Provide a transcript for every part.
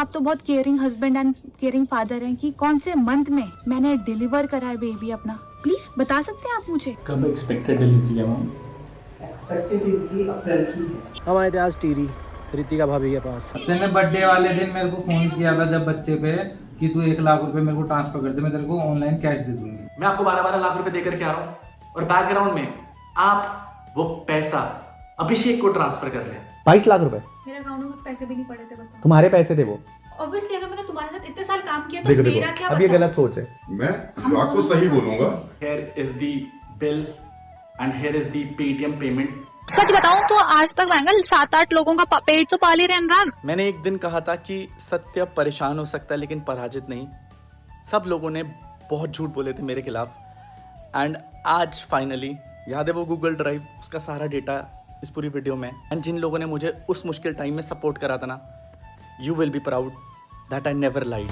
आप तो बहुत caring husband and caring father हैं कि कौन से मंथ में मैंने डिलीवर करा है बेबी अपना, प्लीज बता सकते हैं आप मुझे? कब एक्सपेक्टेड डिलीवरी है मैम? एक्सपेक्टेड डिलीवरी अप्रैल की है। हम आए थे आज टीरी रितिका भाभी के पास। तेने बर्थडे वाले दिन मेरे को फोन किया था जब बच्चे पे कि तू 1 लाख रुपए मेरे को ट्रांसफर कर दे, मैं तेरे को ऑनलाइन कैश दे दूंगी। मैं आपको 12-12 लाख रुपए देकर के आ रहा हूँ और बैकग्राउंड में आप वो पैसा अभिषेक को ट्रांसफर कर रहे हैं। 22 लाख रुपए मेरे अकाउंट में पैसे भी नहीं पड़े थे, बताओ। तुम्हारे पैसे थे वो। ऑब्वियसली अगर मैंने तुम्हारे साथ इतने साल काम किया तो देखो मेरा देखो क्या अब ये बचा? गलत सोच है। मैं अनुराग को सही बोलूंगा। Here is the bill and here is the Paytm payment. सच बताऊं तो आज तक वैंगल 7-8 लोगों का पेट तो पाल ही रहे अनुराग। मैंने एक दिन कहा था कि सत्य परेशान हो सकता है लेकिन पराजित नहीं। सब लोगों ने बहुत झूठ बोले थे मेरे खिलाफ एंड आज फाइनली याद है वो गूगल ड्राइव, उसका सारा डेटा इस पूरी वीडियो में। एंड जिन लोगों ने मुझे उस मुश्किल टाइम में सपोर्ट करा था ना, you will be proud that I never lied.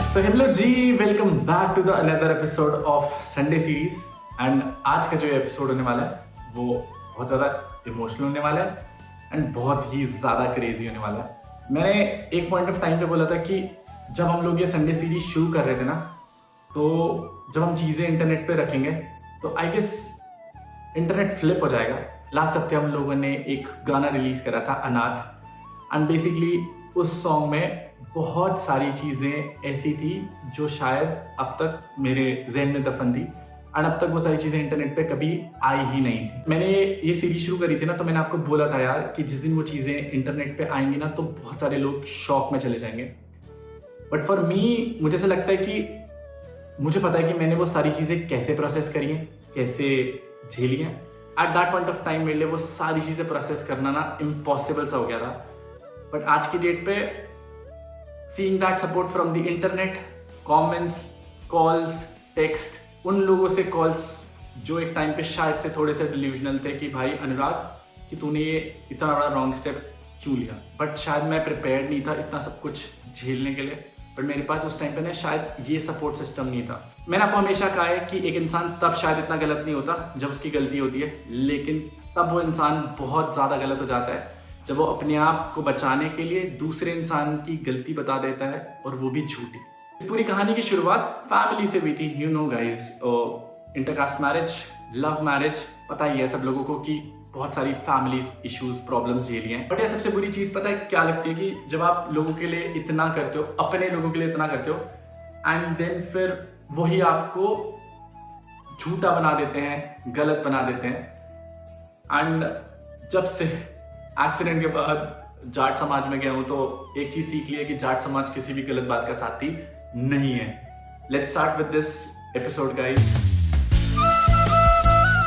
So hello ji, welcome back to the another episode of Sunday series. And आज का जो एपिसोड होने वाला है वो बहुत ज़्यादा इमोशनल होने वाला है एंड बहुत ही ज़्यादा क्रेजी होने वाला है। मैंने एक पॉइंट ऑफ टाइम पे बोला था कि जब हम लोग ये संडे सीरीज शुरू कर रहे थे ना, तो जब हम चीज़ें इंटरनेट पे रखेंगे तो आई गेस इंटरनेट फ्लिप हो जाएगा। लास्ट हफ्ते हम लोगों ने एक गाना रिलीज करा था अनाथ एंड बेसिकली उस सॉन्ग में बहुत सारी चीज़ें ऐसी थी जो शायद अब तक मेरे जहन में दफन थी एंड अब तक वो सारी चीज़ें इंटरनेट पे कभी आई ही नहीं थी। मैंने ये सीरीज शुरू करी थी ना, तो मैंने आपको बोला था यार कि जिस दिन वो चीज़ें इंटरनेट पे आएंगी ना तो बहुत सारे लोग शॉक में चले जाएंगे। बट फॉर मी मुझे ऐसा लगता है कि मुझे पता है कि मैंने वो सारी चीज़ें कैसे प्रोसेस करी हैं, कैसे झेली हैं। At that point of time मेरे लिए वो सारी चीज़ें प्रोसेस करना ना इम्पॉसिबल सा हो गया था। बट आज की डेट पे seeing that support from the internet, comments, calls, text, उन लोगों से कॉल्स जो एक टाइम पे शायद से थोड़े से डिल्यूजनल थे कि भाई अनुराग कि तूने ये इतना बड़ा रॉन्ग स्टेप क्यों लिया। बट शायद मैं प्रिपेयर्ड नहीं था इतना सब कुछ झेलने के लिए। बट मेरे पास उस टाइम पे ना शायद ये सपोर्ट सिस्टम नहीं था। मैंने आपको हमेशा कहा है कि एक इंसान तब शायद इतना गलत नहीं होता जब उसकी गलती होती है, लेकिन तब वो इंसान बहुत ज़्यादा गलत हो जाता है जब वो अपने आप को बचाने के लिए दूसरे इंसान की गलती बता देता है और वो भी झूठी। इस पूरी कहानी की शुरुआत फैमिली से हुई थी। You know guys, intercaste marriage, love marriage, पता ही है सब लोगों को कि बहुत सारी फैमिली इश्यूज, प्रॉब्लम्स झेली हैं। बट ये सबसे बुरी चीज़ पता है क्या लगती है कि जब आप लोगों के लिए इतना करते हो, अपने लोगों के लिए इतना करते हो एंड देन फिर वही आपको झूठा बना देते हैं, गलत बना देते हैं। एंड जब से एक्सीडेंट के बाद जाट समाज में गया हूं तो एक चीज सीख ली है कि जाट समाज किसी भी गलत बात का साथी नहीं है। Let's start with this episode guys.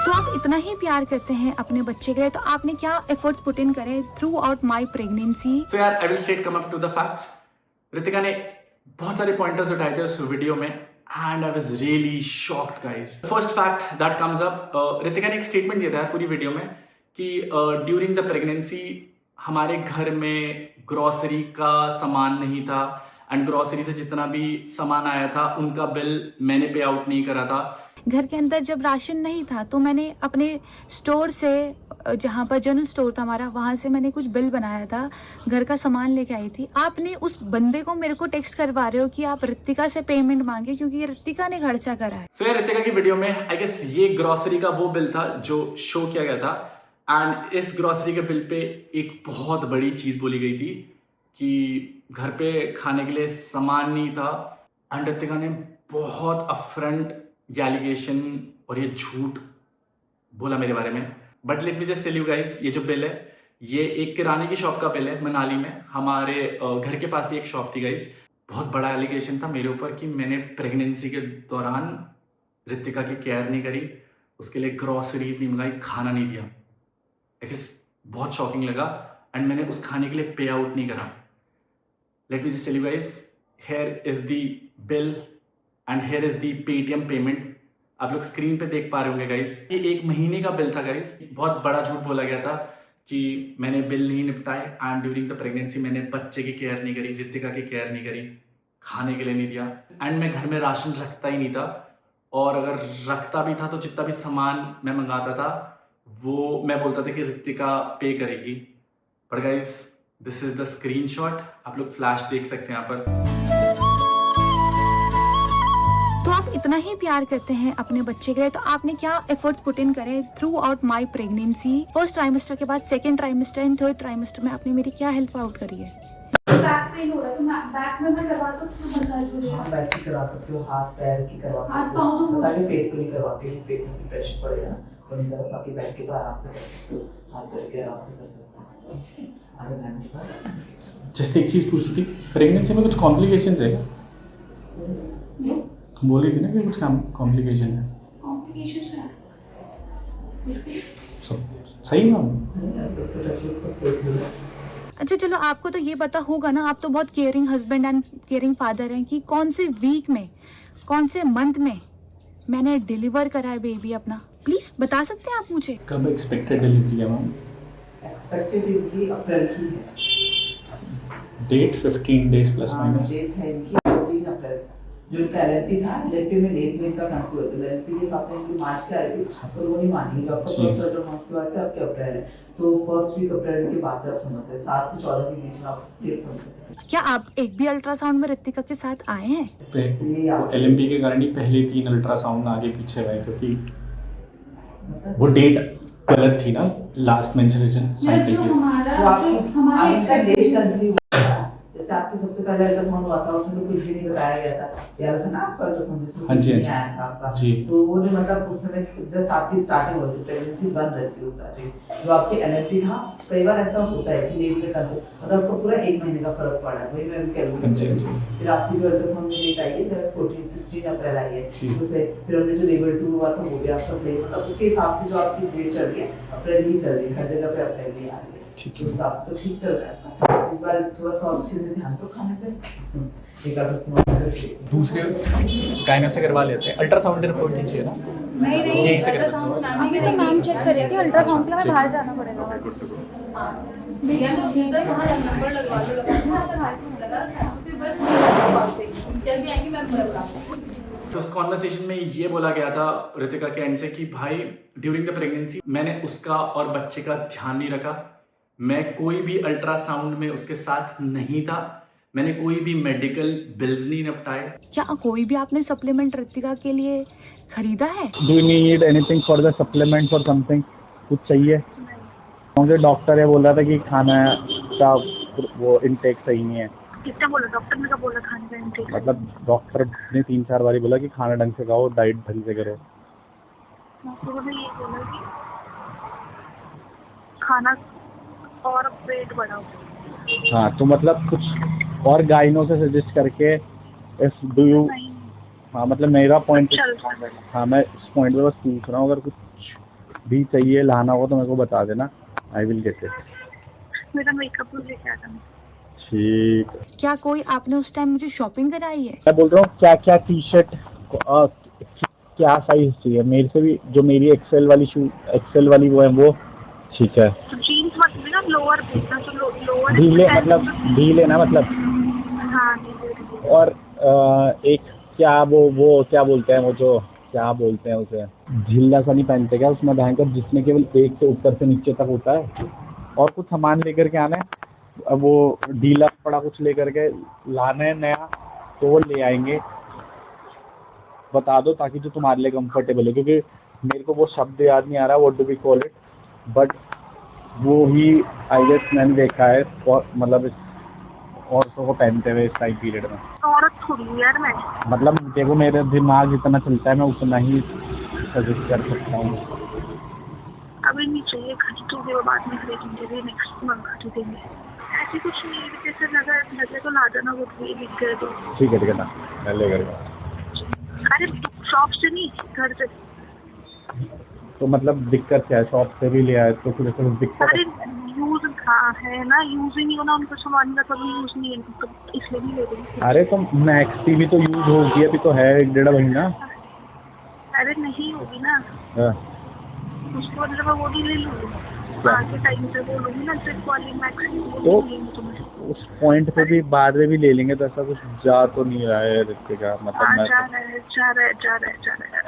तो आप इतना ही प्यार करते हैं अपने बच्चे के लिए, तो आपने क्या एफर्ट्स पुट इन करे थ्रू आउट माई प्रेगनेंसी? तो यार I will straight come up to the facts. Ritika ने बहुत सारे पॉइंटर्स उठाए थे उस वीडियो में and I was really shocked guys. First fact that comes up, Ritika ने एक स्टेटमेंट दिया था पूरी वीडियो में कि ड्यूरिंग द प्रेगनेंसी हमारे घर में ग्रॉसरी का सामान नहीं था एंड ग्रॉसरी से जितना भी सामान आया था उनका बिल मैंने पे आउट नहीं करा था। घर के अंदर जब राशन नहीं था तो मैंने अपने स्टोर से, जहाँ पर जनरल स्टोर था हमारा, वहाँ से मैंने कुछ बिल बनाया था, घर का सामान लेके आई थी। आपने उस बंदे को मेरे को टेक्स्ट करवा रहे हो कि आप रितिका से पेमेंट मांगे क्योंकि रितिका ने खर्चा करा है। सो यार रितिका की वीडियो में आई गेस ये ग्रॉसरी का वो बिल था जो शो किया गया था एंड इस ग्रॉसरी के बिल पे एक बहुत बड़ी चीज़ बोली गई थी कि घर पे खाने के लिए सामान नहीं था एंड रितिका ने बहुत अफरंट एलिगेशन और ये झूठ बोला मेरे बारे में। But let me just tell you guys, ये जो बिल है ये एक किराने की शॉप का बिल है मनाली में। हमारे घर के पास ही एक शॉप थी गाइस। बहुत बड़ा एलिगेशन था मेरे ऊपर कि मैंने प्रेगनेंसी के दौरान रितिका की केयर नहीं करी, उसके लिए ग्रॉसरीज नहीं मंगाई, खाना नहीं दिया। बहुत शॉकिंग लगा एंड मैंने उस खाने के लिए पे आउट नहीं करा। Let me just tell you guys, here is the bill and here is the Paytm payment. आप लोग स्क्रीन पे देख पा रहे होंगे गाइस, ये 1 महीने का बिल था गाइस। बहुत बड़ा झूठ बोला गया था कि मैंने बिल नहीं निपटाए एंड ड्यूरिंग द प्रेगनेंसी मैंने बच्चे की केयर नहीं करी, रितिका की केयर नहीं करी, खाने के लिए नहीं दिया एंड मैं घर में राशन रखता ही नहीं था और अगर रखता भी था तो जितना भी सामान मैं मंगाता था वो मैं बोलता था कि रितिका पे करेगी, but guys this is the screenshot, आप लोग फ्लैश देख सकते हैं यहाँ पर। तो आप इतना ही प्यार करते हैं अपने बच्चे के लिए, तो आपने क्या एफर्ट्स पुट इन करे through out my pregnancy? First trimester के बाद second trimester and third trimester में आपने मेरी क्या हेल्प आउट करी है? बैक पेन हो रहा है तो मैं बैक में मैं करवा सकती हूँ मसाज वगैरह? हाँ, बैक की करवा सकते हो, हाथ पैर की करवा हाथ सकते पाँव हो, तो मसाज पेट को नहीं करवाते हो, पेट में प्रेशर पड़ेगा ना तो नहीं करवा, बाकी बैक के तो आराम से कर सकते हो, हाथ पैर के आराम से कर सकते हो। अगर मैम के पास जस्ट एक चीज़ पूछी थी, प्रेगनेंसी में कुछ कॉम्प्लिकेशंस है क्या? तुम बोल रही थी ना कि कुछ कॉम्प्लिकेशन है। कॉम्प्लिकेशंस है सब सही मैम? तो सब सही चल रहा है। अच्छा चलो, आपको तो ये पता होगा ना, आप तो बहुत caring husband and caring father हैं, कि कौन से वीक में, कौन से मंथ में मैंने डिलीवर करा है बेबी अपना? प्लीज बता सकते हैं आप मुझे? कब एक्सपेक्टेड डिलीवरी है मैम? एक्सपेक्टेड इनकी अप्रैल की है, डेट 15 डेज प्लस हाँ, माइनस। डेट है इनकी 14 अप्रैल। जो इनका LLP था, LLP में डेट में इनका कंसीव होता है, LLP के साथ इनकी मार्च के आई थी तो वो नहीं मानी, जो आपका जी। फर्स्ट अल्ट्रासाउंड के बाद से आपके अप्रैल है, तो फर्स्ट वीक अप्रैल के बाद से आप सुन सकते हैं, 7 से 14 के बीच में आप फिक्स सुन सकते हैं। क्या आप एक भी अल्ट्रासाउंड में रितिका के साथ आए हैं? LMP के कारण ही पहले 3 अल्ट्रासाउंड आगे पीछे हुए, क्योंकि मतलब वो डेट गलत थी ना, लास्ट मेंस्ट्रुएशन साइकिल जो की। हमारा जो आपकी जो हमारे आपका डेट expectation- कंसीव हुआ था, जैसे आपके सबसे पहले अल्ट्रासाउंड हुआ था उसमें तो कुछ भी नहीं बताया गया था, याद था ना आपका अल्ट्रासाउंड जिसमें हाँ कुछ जी, नहीं हाँ जी। आया था आपका, जी। तो वो जो मतलब उस समय जस्ट आपकी स्टार्टिंग हो रही थी, प्रेगनेंसी बन रही थी उस स्टार्टिंग, जो आपकी LLP था, कई बार ऐसा होता है कि लेट में कंसीव मतलब उसको पूरा 1 महीने का फर्क पड़ा है, वही मैं हाँ जी, कैलकुलेट हाँ जी। फिर आपकी जो अल्ट्रासाउंड में डेट आई है 16 अप्रैल आई है, जी। उसे फिर हमने जो लेवल 2 हुआ था वो भी आपका सही, मतलब उसके हिसाब से जो आपकी डेट चल रही है अप्रैल ही चल रही है, हर जगह पे अप्रैल ही आ रही है, ठीक तो हिसाब से तो ठीक चल रहा है। इस बार थोड़ा सा और चीज़ में ध्यान दो खाने पे, एक अल्ट्रासाउंड करके दूसरे गायनेक से करवा लेते हैं, अल्ट्रासाउंड रिपोर्ट ही चाहिए ना? नहीं यही से कर अल्ट्रासाउंड मैम ही तो मैम चेक करेगी, अल्ट्रासाउंड के लिए बाहर जाना पड़ेगा। या तो उधर वहाँ नंबर लगवा लो, लगा फिर बस पास से जैसे आएंगे मैं पूरा बता दूँ। उस कॉन्वर्सेशन में ये बोला गया था रितिका के एंड से कि भाई ड्यूरिंग द प्रेगनेंसी मैंने उसका और बच्चे का ध्यान नहीं रखा, मैं कोई भी अल्ट्रासाउंड में उसके साथ नहीं था, मैंने कोई भी मेडिकल बिल्स नहीं निपटाए। क्या कोई भी आपने सप्लीमेंट रितिका के लिए खरीदा है? Do you need anything for the supplement और समथिंग? कुछ चाहिए? मुझे डॉक्टर है बोल रहा था कि खाना का वो इनटेक सही नहीं है। कितना बोला डॉक्टर ने? क्या बोला खाने का इंटेक? मतलब डॉक्टर ने 3-4 बारी बोला कि खाना ढंग से खाओ, डाइट ढंग से करो। डॉक्टर ने ये बोला कि खाना और वेट बढ़ाओ। हाँ, तो मतलब कुछ और गाइनों से सजेस्ट करके इस डू यू, नहीं हाँ मतलब मेरा पॉइंट, चल रहा है। हाँ मैं इस पॉइंट पे बस पूछ रहा हूँ, अगर कुछ भी चाहिए लाना हो तो मेरे को बता देना, आई विल गेट इट। मेरा मेकअप लेके आ जाना। ठीक। क्या कोई आपने उस टाइम मुझे शॉपिंग कराई है? मैं बोल रहा हूँ क्या क्या टी शर्ट क्या साइज चाहिए मेरे से भी, जो मेरी एक्सेल वाली वो है वो ठीक है। तो जीन्स मत लेना, लोअर देखना, तो लोअर ढीले मतलब ढीले ना मतलब। हाँ ढीले। और एक क्या वो क्या बोलते हैं, वो जो क्या बोलते हैं उसे, झिल्ला सा नहीं पहनते क्या उसमें भयंकर, जिसमें केवल एक से ऊपर से नीचे तक होता है, और कुछ सामान लेकर के आना है। अब वो ढीला पड़ा कुछ लेकर के लाना है नया, तो वो ले आएंगे, बता दो ताकि जो तुम्हारे लिए कंफर्टेबल है, क्योंकि मेरे को वो शब्द याद नहीं आ रहा, what do we call it, but वो ही आई गेस मैंने देखा है, और मतलब औरतों को पहनते हुए इस टाइम पीरियड में। औरत थोड़ी यार मैं, मतलब देखो मेरे दिमाग जितना चलता है मैं उतना ही सजेस्ट कर सकता हूँ। अभी नहीं चाहिए, खरीदोगे वो बाद में खरीदेंगे, नेक्स्ट मंथ खरीदेंगे। ऐसी कुछ नहीं है, जैसे लगे तो ला जाना, वो भी दिख गए तो ठीक है ना, मैं ले कर। अरे शॉप से नहीं, घर से। तो मतलब दिक्कत क्या है, शॉप से भी ले आए तो फिर कुछ दिक्कत अरे है? यूज है ना, यूज ही नहीं होना, उनको सामान का कभी यूज नहीं है, तो इसलिए नहीं ले रही। अरे तो मैक्स टीवी तो यूज होगी, अभी तो है 1-1.5 महीना। अरे नहीं होगी ना, हाँ। उसके बदले मैं वो नहीं ले लूँगी। क्या? आगे टाइम पे बोलूंगी ना ट्रिप वाली मैक्सिमम तो बोलूंगी तुम्हें। उस पॉइंट पे भी बाद में भी ले लेंगे तो ऐसा कुछ जा तो नहीं रहा है ऋतिका, मतलब हाँ मैं जा रहा है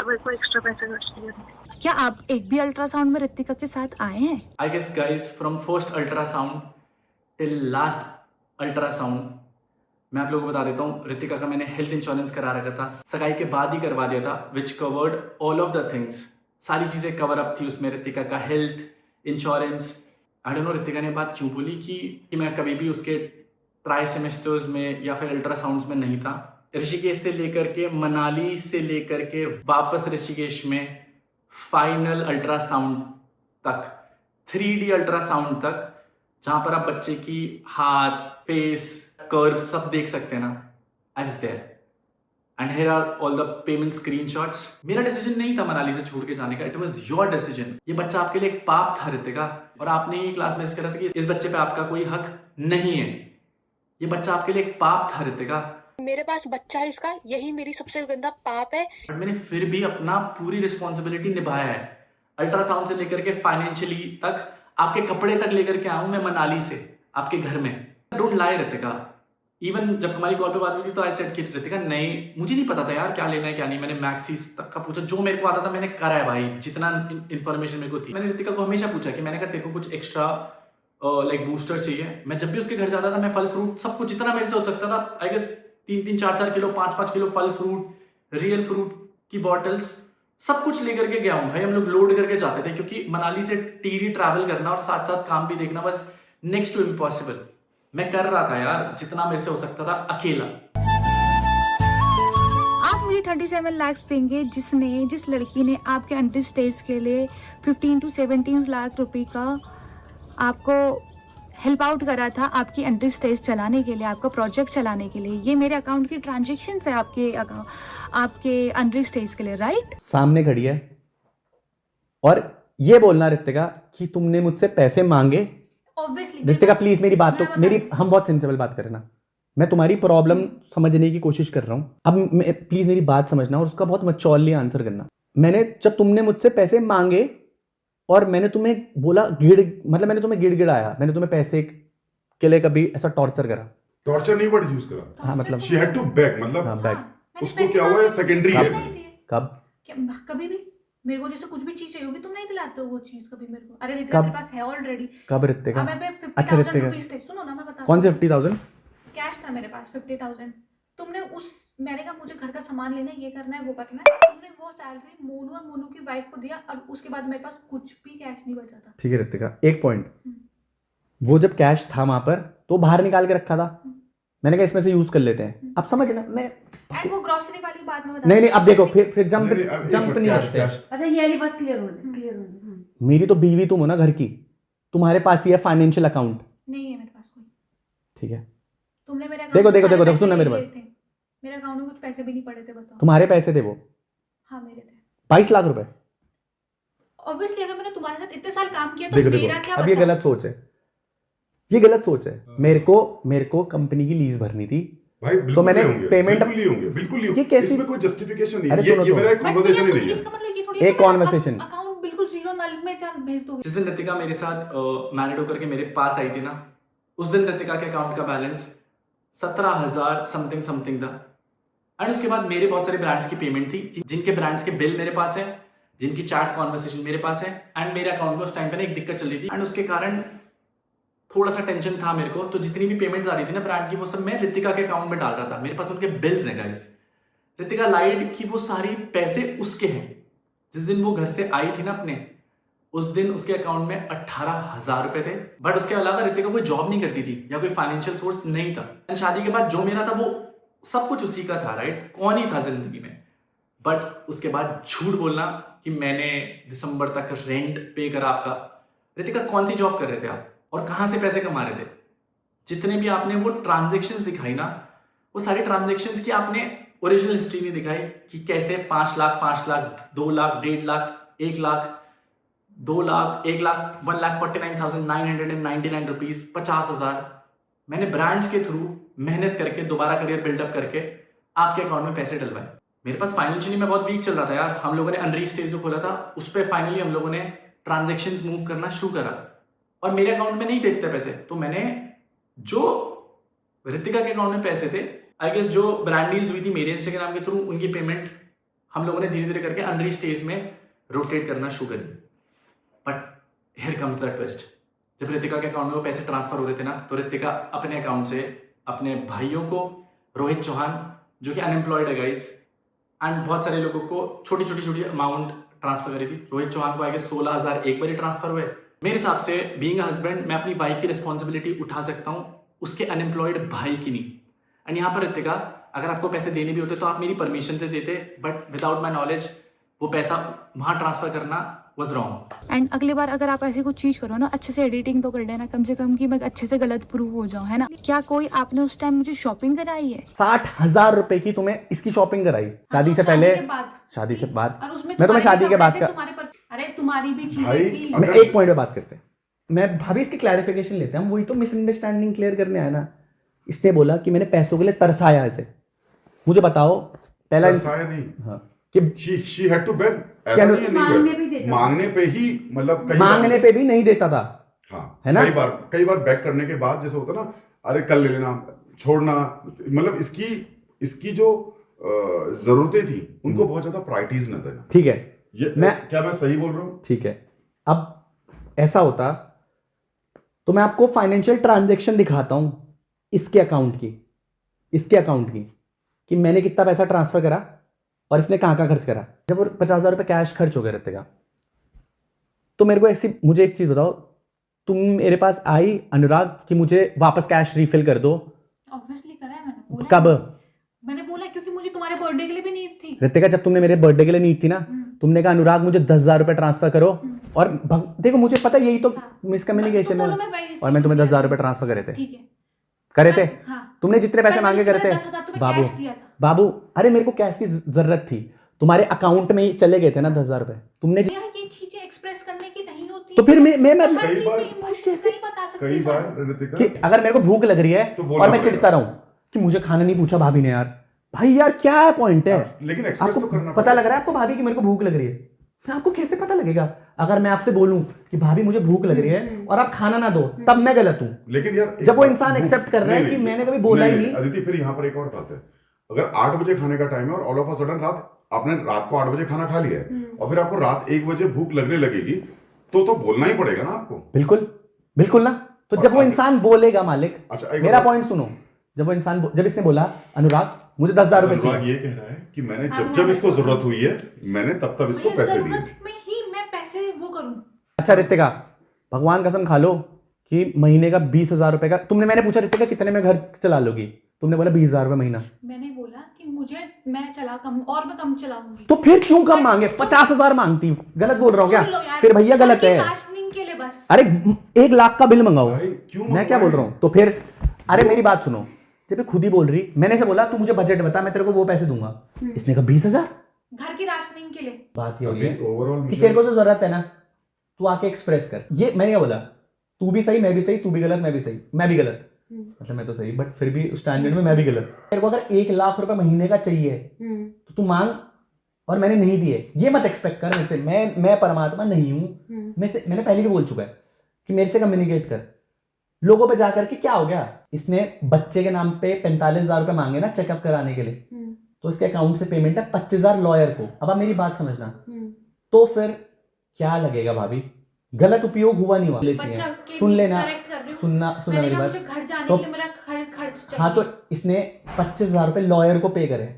मेरे को एक्स्ट्रा पैसे खर्च किए। क्या आप एक भी अल्ट्रासाउंड में ऋतिका के साथ आए हैं? I guess guys from first ultrasound till last ultrasound मैं आप लोगों को बता देता हूँ, ऋतिका का मैंने हेल्थ इंश्योरेंस करा रखा था, सगाई के बाद ही करवा दिया था, which covered all of the things, सारी चीज़ें कवर अप थी उसमें, ऋतिका का health insurance. I don't know Ritika ने बात क्यों बोली कि मैं कभी भी उसके ट्राई सेमेस्टर्स में या फिर अल्ट्रासाउंड्स में नहीं था। ऋषिकेश से लेकर के मनाली से लेकर के वापस ऋषिकेश में फाइनल अल्ट्रासाउंड तक, 3D अल्ट्रासाउंड तक, जहां पर आप बच्चे की हाथ, फेस, कर्व सब देख सकते हैं ना, I was there and here are all the payment screenshots. मेरा डिसीजन नहीं था मनाली से छोड़ के जाने का, इट वाज योर डिसीजन। ये बच्चा आपके लिए एक पाप था ऋतिका, और आपने ये क्लास मैसेज करा था कि इस बच्चे पे आपका कोई हक नहीं है। ये बच्चा आपके लिए एक पाप था ऋतिका। मेरे पास बच्चा है इसका, यही मेरी सबसे गंदा पाप है। बट मैंने फिर भी अपना पूरी रिस्पॉन्सिबिलिटी निभाया है। अल्ट्रासाउंड से लेकर के फाइनेंशियली तक, आपके कपड़े तक लेकर के आऊं मैं मनाली से आपके घर में। Don't lie Ritika. इवन जब हमारी कॉल पे बात हुई थी तो आई सेड कि ऋतिका नहीं, मुझे नहीं पता था यार क्या लेना है क्या नहीं। मैंने मैक्सीज तक का पूछा, जो मेरे को आता था मैंने करा है भाई, जितना इन्फॉर्मेशन मेरे को थी। मैंने ऋतिका को हमेशा पूछा कि मैंने कहा तेरे को कुछ एक्स्ट्रा लाइक बूस्टर चाहिए। मैं जब भी उसके घर जाता था मैं फल फ्रूट सब कुछ जितना मेरे से हो सकता था, आई गेस 3-3, 4-4 किलो, 5-5 किलो फल फ्रूट, रियल फ्रूट की बॉटल्स सब कुछ लेकर के गया हूँ भाई। हम लोग लोड करके जाते थे क्योंकि मनाली से टीरी ट्रैवल करना और साथ साथ काम भी देखना बस नेक्स्ट टू इम्पॉसिबल। मैं कर रहा था यार जितना मेरे से हो सकता था अकेला। आप मुझे 37 लाख देंगे जिस लड़की ने आपके अंडर स्टेज के लिए 15 to 17 लाख रुपए का आपको हेल्प आउट करा था, आपकी अंडर स्टेज चलाने के लिए, आपका प्रोजेक्ट चलाने के लिए। ये मेरे अकाउंट की ट्रांजेक्शन है आपके अंडर स्टेज के लिए, राइट? सामने खड़ी है और ये बोलना ऋतिका कि तुमने मुझसे पैसे मांगे। ऑब्वियसली ऋतिका प्लीज मेरी बात तो मेरी, हम बहुत सेंसिबल बात कर रहे ना, मैं तुम्हारी प्रॉब्लम समझने की कोशिश कर रहा हूं। अब प्लीज मेरी बात समझना और उसका बहुत मैच्योरली आंसर करना। जब तुमने मुझसे पैसे मांगे और मैंने तुम्हें बोला मैंने तुम्हें गिड़गिड़ाया, मैंने तुम्हें पैसे के लिए कभी ऐसा टॉर्चर करा? टॉर्चर नहीं वर्ड यूज करा। हाँ मतलब शी हैड टू बैक, मतलब हाँ बैग। उसको क्या हुआ है सेकेंडरी है। कब? कभी भी मेरे को जैसे कुछ भी चीज चाहिए होगी तुम नहीं दिलाते हो वो चीज कभी मेरे को। अरे ऋतिका मेरे पास है ऑलरेडी। कब ऋतिका? अच्छा ऋतिका थे, सुनो ना मैं बता। कौन से 50,000? कैश था मेरे पास 50,000। तुमने मैंने कहा मुझे घर का सामान लेना है, ये करना है, वो करना है, तुमने वो सैलरी मोनू और मोनू की वाइफ को दिया और उसके बाद मेरे पास कुछ भी कैश नहीं बचा था। ठीक है ऋतिका, एक पॉइंट, वो जब कैश था वहां पर तो बाहर निकाल के रखा था, मैंने कहा इसमें से यूज कर लेते हैं। अब समझ ना, मैं एंड वो ग्रोसरी वाली बात में बता। नहीं अब देखो फिर जंप नहीं करते। अच्छा ये वाली बात क्लियर होने। मेरी तो बीवी तुम हो ना घर की, तुम्हारे पास ही है फाइनेंशियल अकाउंट। नहीं है मेरे पास कोई। ठीक है, तुमने मेरे देखो सुनना मेरे बात। मेरे अकाउंट में कुछ पैसे भी नहीं पड़े थे, बताओ। तुम्हारे पैसे थे वो? हाँ मेरे थे 22 लाख रुपए। ऑब्वियसली अगर मैंने तुम्हारे साथ इतने साल काम किया तो मेरा क्या अब ये गलत सोच है, ये गलत सोच है। मेरे को कंपनी की लीज भरनी थी भाई, तो मैंने पेमेंट बिल्कुल नहीं, ये कैसी, इसमें कोई जस्टिफिकेशन नहीं अरे है। सुनो ये तो, मेरा एक कन्वर्सेशन ही नहीं है। इसका मतलब ये थोड़ी एक कॉन्वर्सेशन। अकाउंट बिल्कुल जीरो नल में चल भेज दोगे। जिस दिन ऋतिका मेरे साथ मैरिड होकर के मेरे पास आई थी ना, उस दिन ऋतिका के अकाउंट का बैलेंस 17,000 समथिंग था। एंड उसके बाद मेरे बहुत सारे ब्रांड्स की पेमेंट थी, जिनके ब्रांड्स के बिल मेरे पास है, जिनकी चैट कॉन्वर्सेशन मेरे पास है। एंड मेरे अकाउंट में उस टाइम पे ना एक दिक्कत चल रही थी एंड उसके कारण थोड़ा सा टेंशन था मेरे को। तो जितनी भी पेमेंट आ रही थी ना ब्रांड की, वो सब मैं ऋतिका के अकाउंट में डाल रहा था। मेरे पास उनके बिल्स हैं गाइस। ऋतिका लाइड कि वो सारी पैसे उसके हैं। जिस दिन वो घर से आई थी ना अपने, उस दिन उसके अकाउंट में 18,000 रुपए थे। बट उसके अलावा ऋतिका कोई जॉब नहीं करती थी या कोई फाइनेंशियल सोर्स नहीं था। शादी के बाद जो मेरा था वो सब कुछ उसी का था, राइट? कौन ही था जिंदगी में। बट उसके बाद झूठ बोलना कि मैंने दिसंबर तक रेंट पे करा आपका। ऋतिका कौन सी जॉब कर रहे थे आप और कहां से पैसे कमा रहे थे? जितने भी आपने वो ट्रांजेक्शन्स दिखाई ना, वो सारी ट्रांजेक्शन्स की आपने ओरिजिनल हिस्ट्री नहीं दिखाई कि कैसे 5 लाख, 2 लाख, 1.5 लाख, 1 लाख, 2 लाख, 1 लाख, 1,49,999 रुपीज, 50,000 मैंने ब्रांड्स के थ्रू मेहनत करके दोबारा करियर बिल्डअप करके आपके अकाउंट में पैसे डलवाए। मेरे पास फाइनेंशियली मैं बहुत वीक चल रहा था यार। हम लोगों ने अनरीच स्टेज जो खोला था उस पर फाइनली हम लोगों ने ट्रांजेक्शन्स मूव करना शुरू करा। और मेरे अकाउंट में नहीं थे इतने पैसे, तो मैंने जो ऋतिका के अकाउंट में पैसे थे, आई गेस जो ब्रांड डील्स हुई थी मेरे इंस्टाग्राम के थ्रू, उनकी पेमेंट हम लोगों ने धीरे धीरे करके अनरी स्टेज में रोटेट करना शुरू करी। But here comes the twist, जब ऋतिका के अकाउंट में वो पैसे ट्रांसफर हो रहे थे ना, तो ऋतिका अपने अकाउंट से अपने भाइयों को, रोहित चौहान जो कि अनएम्प्लॉयड है गाइस, एंड बहुत सारे लोगों को छोटी छोटी अमाउंट ट्रांसफर करी थी। रोहित चौहान को आगे 16,000 एक बार ही ट्रांसफर हुए। मेरे हिसाब से बीइंग अ हस्बैंड मैं अपनी वाइफ की रिस्पॉन्सिबिलिटी उठा सकता हूँ, उसके अनएम्प्लॉयड भाई की नहीं। एंड यहाँ पर ऋतिका, अगर आपको पैसे देने भी होते तो आप मेरी परमिशन से देते, बट विदाउट माई नॉलेज वो पैसा वहाँ ट्रांसफर करना वॉज रॉन्ग। एंड अगली बार अगर आप ऐसी कुछ चीज करो ना, अच्छे से एडिटिंग तो कर लेना कम से कम, कि मैं अच्छे से गलत प्रूव हो जाऊं, है ना। क्या कोई आपने उस टाइम मुझे शॉपिंग कराई है? 60,000 रुपए की तुम्हें इसकी शॉपिंग कराई शादी से पहले? शादी से बाद? और उसमें मैं तुम्हें शादी के बाद का, अरे तुम्हारी भी भाई, चीजें थी। मैं एक पॉइंट पे बात करते हैं, मैं भाभी इसकी क्लैरिफिकेशन लेते हैं, हम वही तो मिसअंडरस्टैंडिंग क्लियर करने आया ना। इसने बोला कि मैंने पैसों के लिए तरसाया ऐसे, मुझे बताओ पहला नहीं, हाँ कि she had to beg, ऐसा क्या नहीं है, मांगने नहीं भी beg। देता मांगने पे ही, मतलब मांगने पे भी नहीं देता था, हाँ है ना? कई बार बैक करने के बाद जैसे होता ना, अरे कल ले लेना, छोड़ना, मतलब इसकी जो जरूरतें थी उनको बहुत ज्यादा प्रायोरिटीज न देना। ठीक है, क्या मैं सही बोल रहा हूँ? ठीक है। अब ऐसा होता तो मैं आपको फाइनेंशियल ट्रांजैक्शन दिखाता हूं इसके अकाउंट की, कि मैंने कितना पैसा ट्रांसफर करा और इसने कहां खर्च करा। जब वो 50,000 रुपये कैश खर्च हो गए रहते का, तो मुझे एक चीज बताओ, तुम मेरे पास आई अनुराग कि मुझे वापस कैश रिफिल कर दो? ऑब्वियसली करा है मैंने। बोला कब? मैंने बोला क्योंकि मुझे तुम्हारे बर्थडे के लिए भी नीड थी। ऋतिका, जब तुमने मेरे बर्थडे के लिए नीड थी ना, तुमने कहा अनुराग मुझे 10,000 रुपये ट्रांसफर करो, और देखो मुझे पता यही तो मिसकम्युनिकेशन है, और मैं तुम्हें 10,000 रुपये ट्रांसफर करे थे। ठीक है, करे थे? हाँ। तुमने जितने पैसे मांगे करे थे। 10,000 तुम्हें बाबू, अरे मेरे को कैश की जरूरत थी, तुम्हारे अकाउंट में ही चले गए थे ना 10,000 रुपए। तुमने ये चीजें एक्सप्रेस करने की नहीं होती, तो फिर मैं कई बार ऋतिका, कि अगर मेरे को भूख लग रही है तो बोलना और मैं पड़ेगा। चिढ़ता रहूं कि मुझे खाना नहीं पूछा भाभी ने, यार भाई यार क्या है पॉइंट है? लेकिन एक्सप्रेस तो आपको करना पता पड़ेगा। लग रहा है आपको भाभी की मेरे को भूख लग रही है? फिर आपको कैसे पता लगेगा अगर मैं आपसे बोलूं कि भाभी मुझे भूख लग रही है और आप खाना ना दो, तब मैं गलत हूं? लेकिन यार जब वो इंसान एक्सेप्ट कर रहा है कि मैंने कभी बोला ही नहीं। अदिति, फिर यहाँ पर एक और बात है, अगर 8 बजे खाने का टाइम है और ऑल ऑफ अ सडन आपने रात को 8 बजे खाना खा लिया है और फिर आपको रात 1 बजे भूख लगने लगेगी, तो बोलना ही पड़ेगा ना आपको। बिल्कुल ना। तो जब वो इंसान बोलेगा मालिक, अच्छा, मेरा पॉइंट सुनो, जब इसने बोला अनुराग मुझे 10,000 रुपए चाहिए, ये कह रहा है कि मैंने जब इसको जरूरत हुई है मैंने तब इसको पैसे दिए। में ही मैं पैसे वो करूं। अच्छा ऋतिका, भगवान कसम खा लो कि महीने का 20,000 रुपए का मैंने पूछा ऋतिका कितने में घर चला लोगी, तुमने बोला 20,000 रुपए महीना। मैंने बोला कि मैं कम चलाऊंगी। तो फिर क्यों कम मांगे? 50,000 मांगती। गलत बोल रहा हूँ क्या? फिर भैया गलत है। राशनिंग के लिए बस। अरे 1 लाख का बिल मंगाओ, क्यों मैं क्या बोल रहा हूँ? तो फिर अरे मेरी बात सुनो, जब खुद ही बोल रही, मैंने से बोला तू मुझे बजट बता, मैं तेरे को वो पैसे दूंगा। इसने कहा 20,000 घर की राशनिंग के लिए। बात ये हो रही है ओवरऑल कि तेरे को जो जरूरत है ना, तू आके एक्सप्रेस कर। ये मैंने क्या बोला, तू भी सही मैं भी सही, तू भी गलत मैं भी सही, मैं भी गलत, मतलब मैं तो सही बट फिर भी स्टैंडर्ड में मैं भी गलत। तेरे को अगर 1 लाख रुपए महीने का चाहिए तो तू मांग, और मैंने नहीं दिए ये मत एक्सपेक्ट कर मेरे से। मैं परमात्मा नहीं हूं। मैंने पहले भी बोल चुका है कि मेरे से कम्युनिकेट कर। लोगों पे जाकर के क्या हो गया, इसने बच्चे के नाम पे 45,000 रुपए मांगे ना चेकअप कराने के लिए, तो इसके अकाउंट से पेमेंट है 25,000 लॉयर को। अब आप मेरी बात समझना, तो फिर क्या लगेगा भाभी? गलत उपयोग हुआ नहीं हुआ? सुन लेना, सुनना मेरी बात। घर जाने तो के लिए मेरा खर्च चाहिए। हाँ, तो इसने 25,000 रुपए लॉयर को पे करे।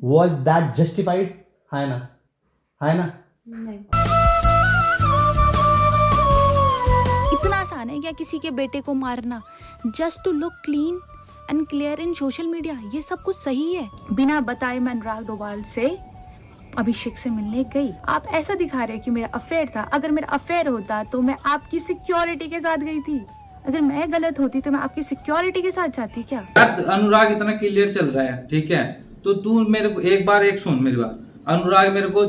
Was that justified? है ना? नहीं। इतना आसान है क्या किसी के बेटे को मारना? Just to look clean and clear in social media, ये सब कुछ सही है? बिना बताए मैं अनुराग डोभाल से अभिषेक से मिलने गई। आप ऐसा दिखा रहे कि मेरा अफेयर था। अगर मेरा अफेयर होता तो मैं आपकी सिक्योरिटी के साथ गई थी। अगर मैं गलत होती तो मैं आपकी सिक्योरिटी के साथ जाती क्या? अनुराग इतना क्लियर चल रहा है, ठीक है, तो तू मेरे को एक सुन मेरी बात। अनुराग मेरे को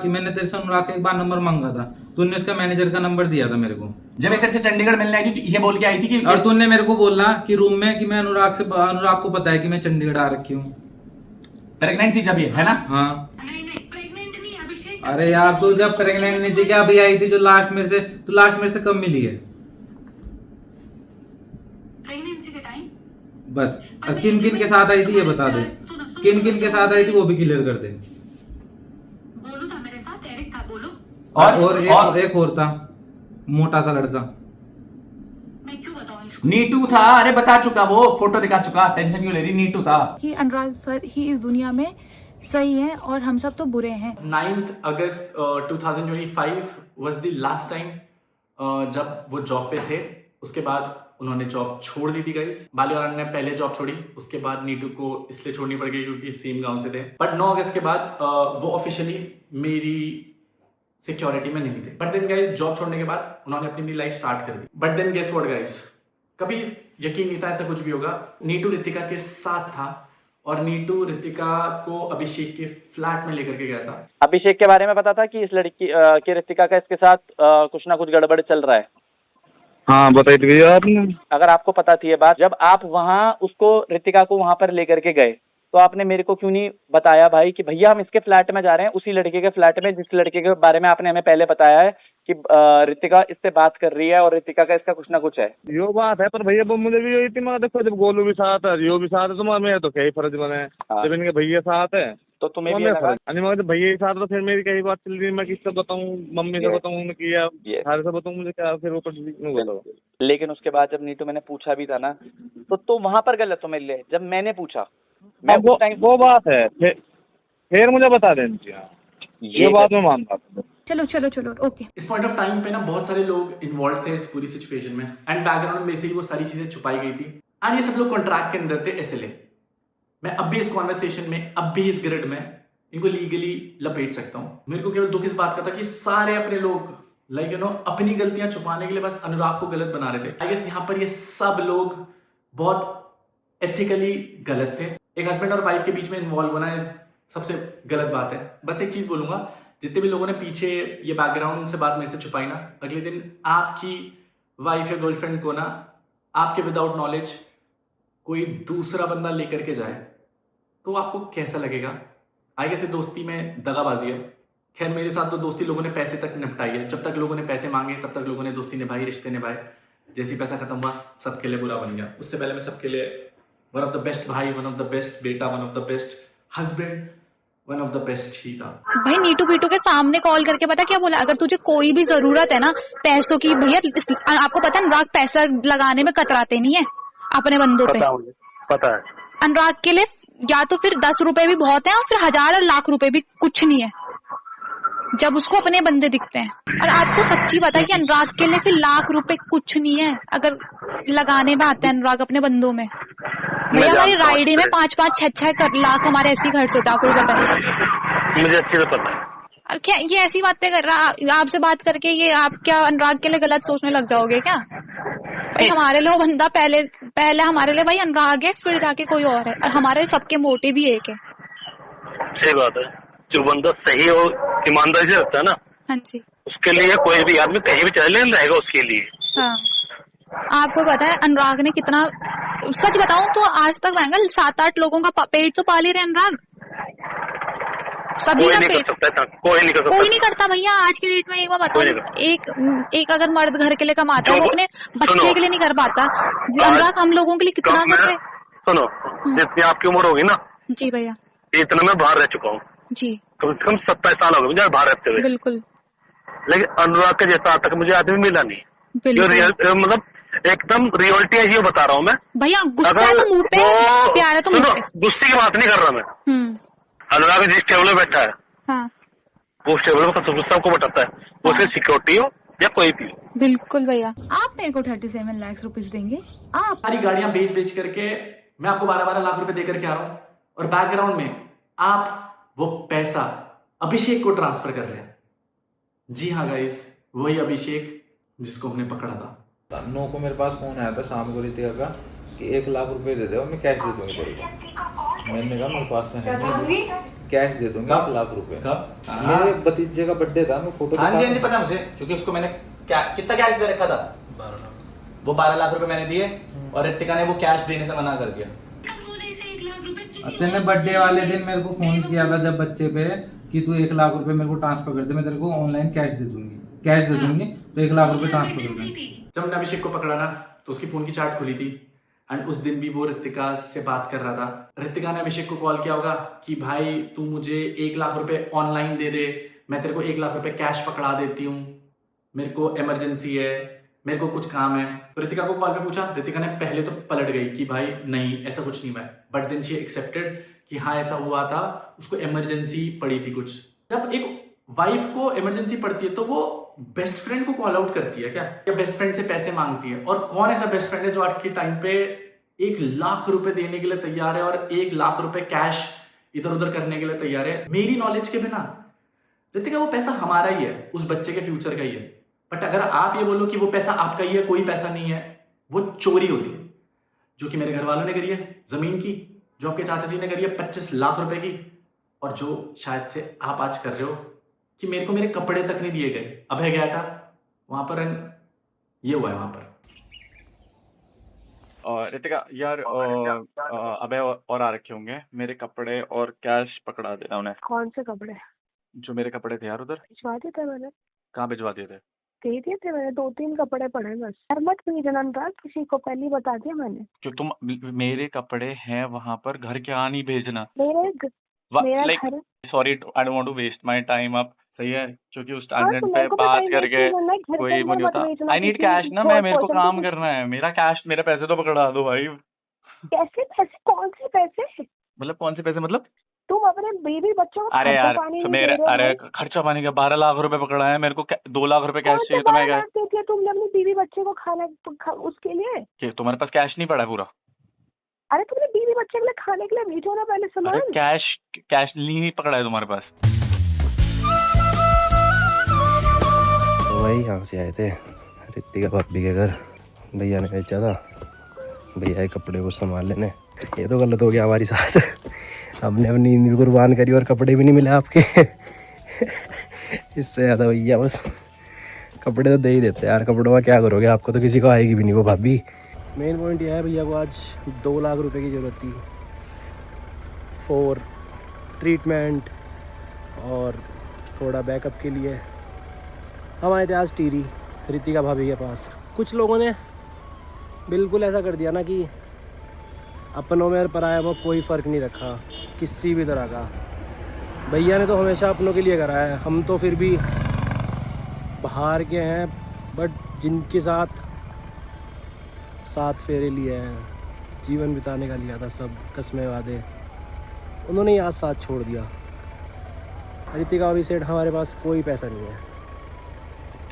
मैंने तेरे से अनुराग का एक बार नंबर मांगा था, तूने उसका मैनेजर का नंबर दिया था मेरे को। जब मैं तेरे से चंडीगढ़ मिलने आई थी ये बोल के आई थी कि, और तूने मेरे को बोला कि रूम में कि मैं अनुराग को पता है कि मैं चंडीगढ़ आ रखी हूँ। प्रेग्नेंट थी जब ये, है ना? हाँ। अरे यार, तू जब प्रेग्नेंट नहीं थी क्या, अभी आई थी जो लास्ट मेरे से कब मिली है? बस। और किन किन के साथ आई थी ये बता दे, किन किन के साथ आई थी वो भी क्लियर कर दे। बोलो था मेरे साथ, एरिक था, बोलो। और एक और था, मोटा सा लड़का। मैं क्यों बताऊं इसको? नीटू था, अरे बता चुका, वो फोटो दिखा चुका, टेंशन क्यों ले रही, नीटू था। कि अनुराग सर ही इस दुनिया में सही है और हम सब तो बुरे हैं। 9th August 2025 was the last time जब वो जॉब पे थे। उसके बाद उन्होंने जॉब छोड़ दी थी गाइस। बालीवाल ने पहले जॉब छोड़ी, उसके बाद नीटू को इसलिए छोड़नी पड़ गई क्योंकि सेम गांव से थे। बट 9 अगस्त के बाद वो ऑफिशियली मेरी सिक्योरिटी में नहीं थे। बट देन गाइस जॉब छोड़ने के बाद उन्होंने अपनी नई लाइफ स्टार्ट कर दी। But then guess what guys, कभी यकीन नहीं था ऐसा कुछ भी होगा। नीटू रितिका के साथ था और नीटू रितिका को अभिषेक के फ्लैट में लेकर के गया था। अभिषेक के बारे में पता था कि इस लड़की की रितिका का इसके साथ कुछ ना कुछ गड़बड़ चल रहा है। हाँ बताई थी भैया आपने। अगर आपको पता थी ये बात, जब आप वहाँ उसको रितिका को वहाँ पर लेकर के गए तो आपने मेरे को क्यों नहीं बताया भाई कि भैया हम इसके फ्लैट में जा रहे हैं, उसी लड़के के फ्लैट में जिस लड़के के बारे में आपने हमें पहले बताया है कि रितिका इससे बात कर रही है और रितिका का इसका कुछ ना कुछ है। यो बात है, पर भैया वो मुझे भी यही थी, मैं देखो जब गोलू भी साथ है, रियो भी साथ है, तो मैं तो क्या ही फर्ज बने। जब इनके भैया साथ है तो तुम्हें भी लगा जब भैया के साथ तो फिर मेरी कई बात चल रही है, मैं किससे बताऊँ, मम्मी से बताऊँ किया, सारे से बताऊँ, मुझे क्या फिर ऊपर। लेकिन उसके बाद जब नीटू मैंने पूछा भी था ना, तो वहां पर गलत तो मेरे लिए, जब मैंने पूछा वो बात है, फिर मुझे बता दें, ये बात मैं मानता हूँ। चलो चलो चलो ओके। इस पॉइंट ऑफ टाइम पे ना बहुत सारे लोग इन्वॉल्व थे इस पूरी सिचुएशन में एंड बैकग्राउंड में से ही वो सारी चीजें छुपाई गई थी एंड ये सब लोग कॉन्ट्रैक्ट के अंदर थे SLA। मैं अब भी इस कॉन्वर्सेशन में, अब भी इस ग्रिड में इनको लीगली लपेट सकता हूँ। मेरे को केवल दुख इस बात का था कि सारे अपने लोग लाइक यू नो अपनी गलतियां छुपाने के लिए बस अनुराग को गलत बना रहे थे। आई गेस यहाँ पर ये सब लोग बहुत एथिकली गलत थे। एक हस्बैंड और वाइफ के बीच में इन्वॉल्व होना इस सबसे गलत बात है। बस एक चीज बोलूंगा, जितने भी लोगों ने पीछे ये बैकग्राउंड से बात मेरे से छुपाई ना, अगले दिन आपकी वाइफ या गर्लफ्रेंड को ना आपके विदाउट नॉलेज कोई दूसरा बंदा लेकर के जाए तो आपको कैसा लगेगा? आई गेस दोस्ती में दगाबाजी है। खैर मेरे साथ तो दोस्ती लोगों ने पैसे तक निपटाई है। जब तक लोगों ने पैसे मांगे तब तक लोगों ने दोस्ती निभाई, रिश्ते निभाए। जैसे ही पैसा खत्म हुआ सबके लिए बुरा बन गया। उससे पहले मैं सबके लिए वन ऑफ द बेस्ट भाई, वन ऑफ द बेस्ट बेटा, one of the best husband, one of the best ही था। भाई नीटू पीटू के सामने कॉल करके पता क्या बोला, अगर तुझे कोई भी जरूरत है ना पैसों की, भैया आपको पता है अनुराग पैसा लगाने में कतराते नहीं है अपने बंदों पे। पता है अनुराग के लिए या तो फिर 10 रुपए भी बहुत है और फिर 1000 और लाख रुपए भी कुछ नहीं है जब उसको अपने बंदे दिखते हैं। और आपको सच्ची पता है कि अनुराग के लिए फिर लाख रुपए कुछ नहीं है अगर लगाने में आते हैं अनुराग अपने बंदों में। भैया हमारी राइडी में 5-5, 6-6 लाख हमारे ऐसे ही खर्च होता है, कोई पता नहीं। मुझे अच्छे से पता है। और क्या ये ऐसी बातें कर रहा, आपसे बात करके ये आप क्या अनुराग के लिए गलत सोचने लग जाओगे क्या? भाई हमारे लिए वो बंदा पहले हमारे लिए भाई अनुराग है, फिर जाके कोई और है, और हमारे सबके मोटिव भी एक है। सही बात है, जो बंदा सही और ईमानदारी से रखता है ना, हाँ जी, उसके लिए कोई भी आदमी कहीं भी चले रहेगा उसके लिए। हाँ आपको पता है अनुराग ने कितना, सच बताऊं तो आज तक महंगा 7-8 लोगों का पेट तो पाल ही रहे अनुराग। सभी का पेट कोई नहीं करता भैया आज की डेट में। एक बार बताओ, एक अगर मर्द घर के लिए कमाता है वो अपने बच्चे के लिए नहीं कर पाता, अनुराग हम लोगों के लिए कितना कर रहे। सुनो, जितनी आपकी उम्र होगी ना जी भैया, इतना मैं बाहर रह चुका हूँ जी, कम से कम 27 साल हो गए मुझे बाहर रहते हुए। बिल्कुल। लेकिन अनुराग के जैसा आज तक मुझे आदमी मिला नहीं, मतलब एकदम रियलिटी है, ये बता रहा हूँ मैं भैया। गुस्सा है तो मुंह पे, प्यार है तो मुंह पे। गुस्से की बात नहीं कर रहा मैं। अनुराग जिस टेबल में बैठा है, हाँ, वो उस टेबल में सबको बताता है, वो सिर्फ सिक्योरिटी हो या कोई भी हो। बिल्कुल भैया। आप मेरे को 37 लाख रुपीस देंगे? आप सारी गाड़ियां बेच करके मैं आपको 12-12 लाख रुपए देकर के आ रहा हूं और बैकग्राउंड में आप वो पैसा अभिषेक को ट्रांसफर कर रहे हैं। जी हाँ गाइस, वही अभिषेक जिसको हमने पकड़ा था। 9 को मेरे पास फोन आया था शाम को रितिका का कि 1 लाख रुपए दे दो, मैं कैश दे दूंगी तेरे को। मैंने कहा मेरे पास में है, कैश दे दूंगा 1 लाख रुपए। मेरे भतीजे का बर्थडे था, मैं फोटो। हाँ जी पता मुझे, क्योंकि उसको मैंने कितना कैश दे रखा था, 12 लाख। वो 12 लाख रुपए मैंने दिए और रितिका ने वो कैश देने से मना कर दिया। तेने बर्थडे वाले दिन मेरे को फोन किया था जब बच्चे पे कि तू 1 लाख रुपए मेरे को ट्रांसफर कर दे, मैं तेरे को ऑनलाइन कैश दे दूंगी तो 1 लाख रुपए ट्रांसफर कर दे। जब हमने अभिषेक को पकड़ा ना तो उसकी फोन की चार्ट खुली थी एंड उस दिन भी वो रितिका से बात कर रहा था। रितिका ने अभिषेक को कॉल किया होगा कि भाई तू मुझे 1 लाख रुपए ऑनलाइन दे दे, मैं तेरे को 1 लाख रुपए कैश पकड़ा देती हूँ, मेरे को इमरजेंसी है, मेरे को कुछ काम है। तो रितिका को कॉल पे पूछा, रितिका ने पहले तो पलट गई कि भाई नहीं ऐसा कुछ नहीं हुआ है, बट देन शी एक्सेप्टेड कि हाँ ऐसा हुआ था, उसको इमरजेंसी पड़ी थी कुछ। जब एक वाइफ को इमरजेंसी पड़ती है तो वो बेस्ट फ्रेंड को कॉल आउट करती है क्या, या बेस्ट फ्रेंड से पैसे मांगती है? और कौन ऐसा बेस्ट फ्रेंड है जो आज के टाइम पे 1 लाख रुपए देने के लिए तैयार है और 1 लाख रुपए कैश इधर उधर करने के लिए तैयार है? मेरी नॉलेज के बिना रितिका वो पैसा हमारा ही है, उस बच्चे के फ्यूचर का ही है। बट अगर आप ये बोलो कि वो पैसा आपका ही है, कोई पैसा नहीं है, वो चोरी होती है, जो कि मेरे घर वालों ने करी है जमीन की, जो आपके चाचा जी ने करी है 25 लाख रुपए की, और जो शायद से आप आज कर रहे हो कि मेरे को मेरे कपड़े तक नहीं दिए गए। अभय गया था वहां पर, ये हुआ है वहां पर। रितिका यार अबे और आ रखे होंगे, मेरे कपड़े और कैश पकड़ा देना उन्हें। कौन से कपड़े? जो मेरे कपड़े थे यार उधर। भिजवा दिए थे मैंने। कहाँ भिजवा दिए थे? दे दिए थे मैंने, 2-3 कपड़े पड़े बस। यार मत भेजना अनुराग, किसी को पहले ही बता दिया मैंने। क्यों तुम मेरे कपड़े हैं वहां पर, घर के आ नहीं भेजना। मेरा लाइक घर। Sorry I don't want to waste my time अब, सही है? क्योंकि उस स्टैंडर्ड पे बात करके कोई वो नहीं होता। आई नीड कैश ना, मैं मेरे को काम करना है, मेरा कैश, मेरे पैसे तो पकड़ा दो भाई। कैसे पैसे? कौन से पैसे? मतलब कौन से पैसे? मतलब तुम अपने बेबी बच्चों को अरे यार पानी तो मेरे अरे खर्चा पानी का 12 लाख रुपए पकड़ा है, मेरे को 2 लाख रुपए कैश चाहिए। तो मैं क्या तुमने अपनी बीवी बच्चे को खाना उसके लिए? कि तुम्हारे पास कैश नहीं पड़ा है पूरा? अरे तुमने बीवी बच्चे के लिए खाने के लिए भेजो ना पहले सामान। कैश नहीं पकड़ा है तुम्हारे पास? तो वही यहाँ से आए थे रितिका भाभी के घर, भैया ने भेजा था भैया के कपड़े को संभाल लेने। ये तो गलत हो गया हमारे साथ, हमने अपनी नींद भी कुर्बान करी और कपड़े भी नहीं मिले आपके। इससे ज़्यादा भैया बस कपड़े तो दे ही देते यार, कपड़ों का क्या करोगे, आपको तो किसी को आएगी भी नहीं वो भाभी। मेन पॉइंट यह है भैया को आज 2 लाख रुपए की ज़रूरत थी फॉर ट्रीटमेंट और थोड़ा बैकअप के लिए। हम आए थे आज टीरी रितिका भाभी के पास। कुछ लोगों ने बिल्कुल ऐसा कर दिया ना कि अपनों में और पराया में कोई फ़र्क नहीं रखा किसी भी तरह का। भैया ने तो हमेशा अपनों के लिए करा है, हम तो फिर भी बाहर के हैं, बट जिनके साथ 7 फेरे लिए हैं, जीवन बिताने का लिया था सब कसमें वादे, उन्होंने ही आज साथ छोड़ दिया। रितिका भाभी सेठ हमारे पास कोई पैसा नहीं है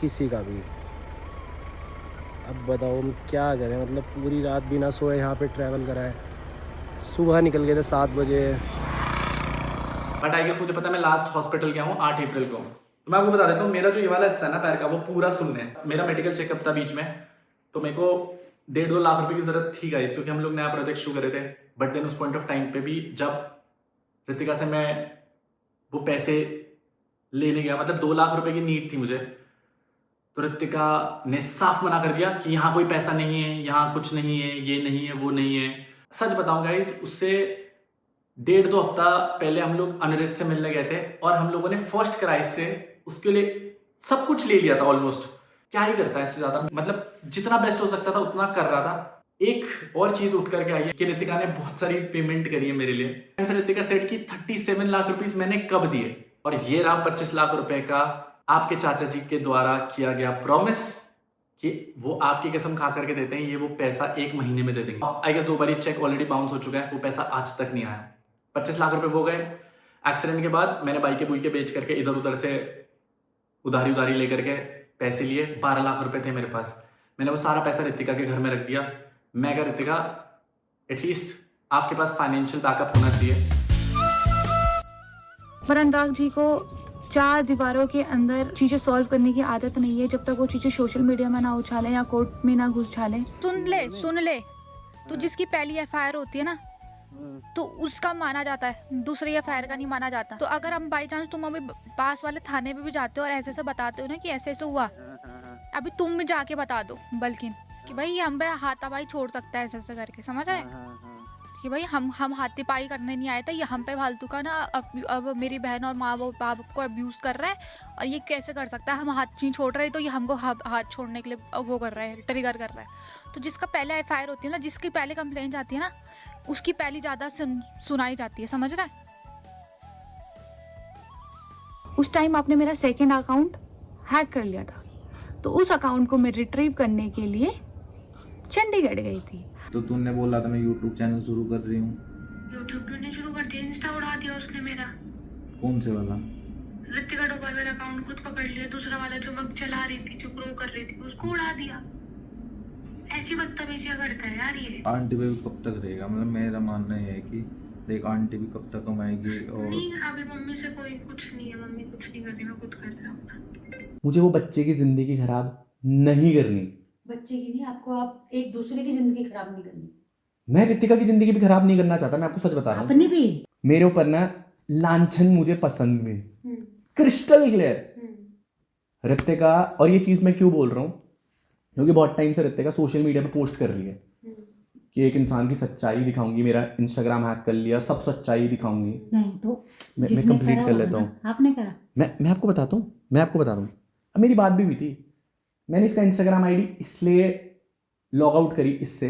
किसी का भी। अब बताओ हम क्या करें, मतलब पूरी रात बिना सोए यहाँ पे ट्रैवल करा है, सुबह निकल गए थे 7 बजे। बट आई गेस मुझे पता है मैं लास्ट हॉस्पिटल गया हूँ 8 अप्रैल को। तो मैं आपको बता देता हूँ, मेरा जो ये वाला हिस्सा है ना पैर का, वो पूरा सुनने है। मेरा मेडिकल चेकअप था बीच में, तो मेरे को 1.5-2 लाख रुपए की जरूरत थी गाइस, क्योंकि हम लोग नया प्रोजेक्ट शुरू कर रहे थे। बट देन उस पॉइंट ऑफ टाइम पे भी जब रितिका से मैं वो पैसे लेने गया, मतलब 2 लाख रुपए की नीड थी मुझे, तो रितिका ने साफ मना कर दिया कि यहाँ कोई पैसा नहीं है, यहाँ कुछ नहीं है, ये नहीं है, वो नहीं है। सच बताऊं गाइस, उससे 1.5-2 हफ्ता पहले हम लोग अनिरुद्ध से मिलने गए थे और हम लोगों ने फर्स्ट क्राइस से उसके लिए सब कुछ ले लिया था ऑलमोस्ट। क्या ही करता है इससे ज्यादा, मतलब जितना बेस्ट हो सकता था उतना कर रहा था। एक और चीज उठ करके आई है कि रितिका ने बहुत सारी पेमेंट करी है मेरे लिए। फिर रितिका सेठ की 37 लाख रुपीज मैंने कब दिए, और ये रहा 25 लाख रुपए का आपके चाचा जी के द्वारा किया गया प्रॉमिस कि वो आपकी कसम खा करके देते हैं, ये वो पैसा 1 महीने में दे देंगे। आई गेस 2 बार चेक ऑलरेडी बाउंस हो चुका है, वो पैसा आज तक नहीं आया। 25 लाख रुपए वो गए। एक्सीडेंट के बाद मैंने बाइके बुइके बेच करके इधर उधर से उधारी लेकर के पैसे लिए। 12 लाख रुपए थे मेरे पास, मैंने वो सारा पैसा रितिका के घर में रख दिया। मैं कहा रितिका एटलीस्ट आपके पास फाइनेंशियल बैकअप होना चाहिए। पर अनुराग जी को 4 दीवारों के अंदर चीजें सॉल्व करने की आदत नहीं है, जब तक वो चीजें सोशल मीडिया में ना उछालें या कोर्ट में ना घुस डालें। सुन ले तो जिसकी पहली एफआईआर होती है ना, तो उसका माना जाता है, दूसरी एफआईआर का नहीं माना जाता। तो अगर हम बाई चांस तुम अभी पास वाले थाने में भी जाते हो और ऐसे बताते हो ना कि ऐसे हुआ, अभी तुम भी जाके बता दो बल्कि कि भाई हम हाथापाई छोड़ सकता है ऐसे करके, समझ आए? कि भाई हम हाथी पाई करने नहीं आए थे, ये हम पे फालतू का ना अब मेरी बहन और माँ बाप को अब्यूज कर रहा है और ये कैसे कर सकता है, हम हाथ नहीं छोड़ रहे तो ये हमको हाथ छोड़ने के लिए वो कर रहा है, ट्रिगर कर रहा है। तो जिसका पहले FIR होती है ना, जिसकी पहले कंप्लेंट जाती है ना, उसकी पहली ज़्यादा सुनाई जाती है, समझ रहा है? उस टाइम आपने मेरा सेकंड अकाउंट हैक कर लिया था, तो उस अकाउंट को मैं रिट्रीव करने के लिए चंडीगढ़ गई थी। तो तूने बोला था मैं यूट्यूब चैनल शुरू कर रही हूँ। यूट्यूब मैंने शुरू कर दिया, इंस्टा उड़ा दिया उसने मेरा। कौन से वाला? ऋतिका डोभाल वाला अकाउंट खुद पकड़ लिया, दूसरा वाला जो मैं चला रही थी, जो ग्रो कर रही थी, उसको उड़ा दिया। ऐसी बदतमीजियां करता है यार ये। आंटी पे भी कब तक रहेगा? मतलब मेरा मानना ये है कि देख, आंटी भी कब तक कमाएगी। और नहीं, अभी मम्मी से कोई कुछ नहीं है, मम्मी कुछ नहीं कर रही, मैं खुद कर रहा हूँ। मुझे वो बच्चे की ज़िंदगी खराब नहीं करनी। बच्चे की नहीं, आपको आप एक दूसरे की जिंदगी खराब नहीं करनी। मैं ऋतिका की ज़िंदगी भी खराब नहीं करना चाहता, मैं आपको सच बता रहा हूँ। अपनी भी मेरे ऊपर ना लांछन मुझे पसंद नहीं, क्रिस्टल क्लियर। ऋतिका, और ये चीज़ मैं क्यों बोल रहा हूँ, क्योंकि बहुत टाइम से ऋतिका सोशल मीडिया पे पोस्ट कर रही है कि एक इंसान की सच्चाई दिखाऊंगी, मेरा इंस्टाग्राम हैक कर लिया, सब सच्चाई दिखाऊंगी। नहीं तो मैं कंप्लीट कर लेता हूँ। आपने करा। मैं आपको बताता हूँ, अब मेरी बात भी हुई थी। मैंने इसका इंस्टाग्राम आईडी इसलिए लॉग आउट करी इससे,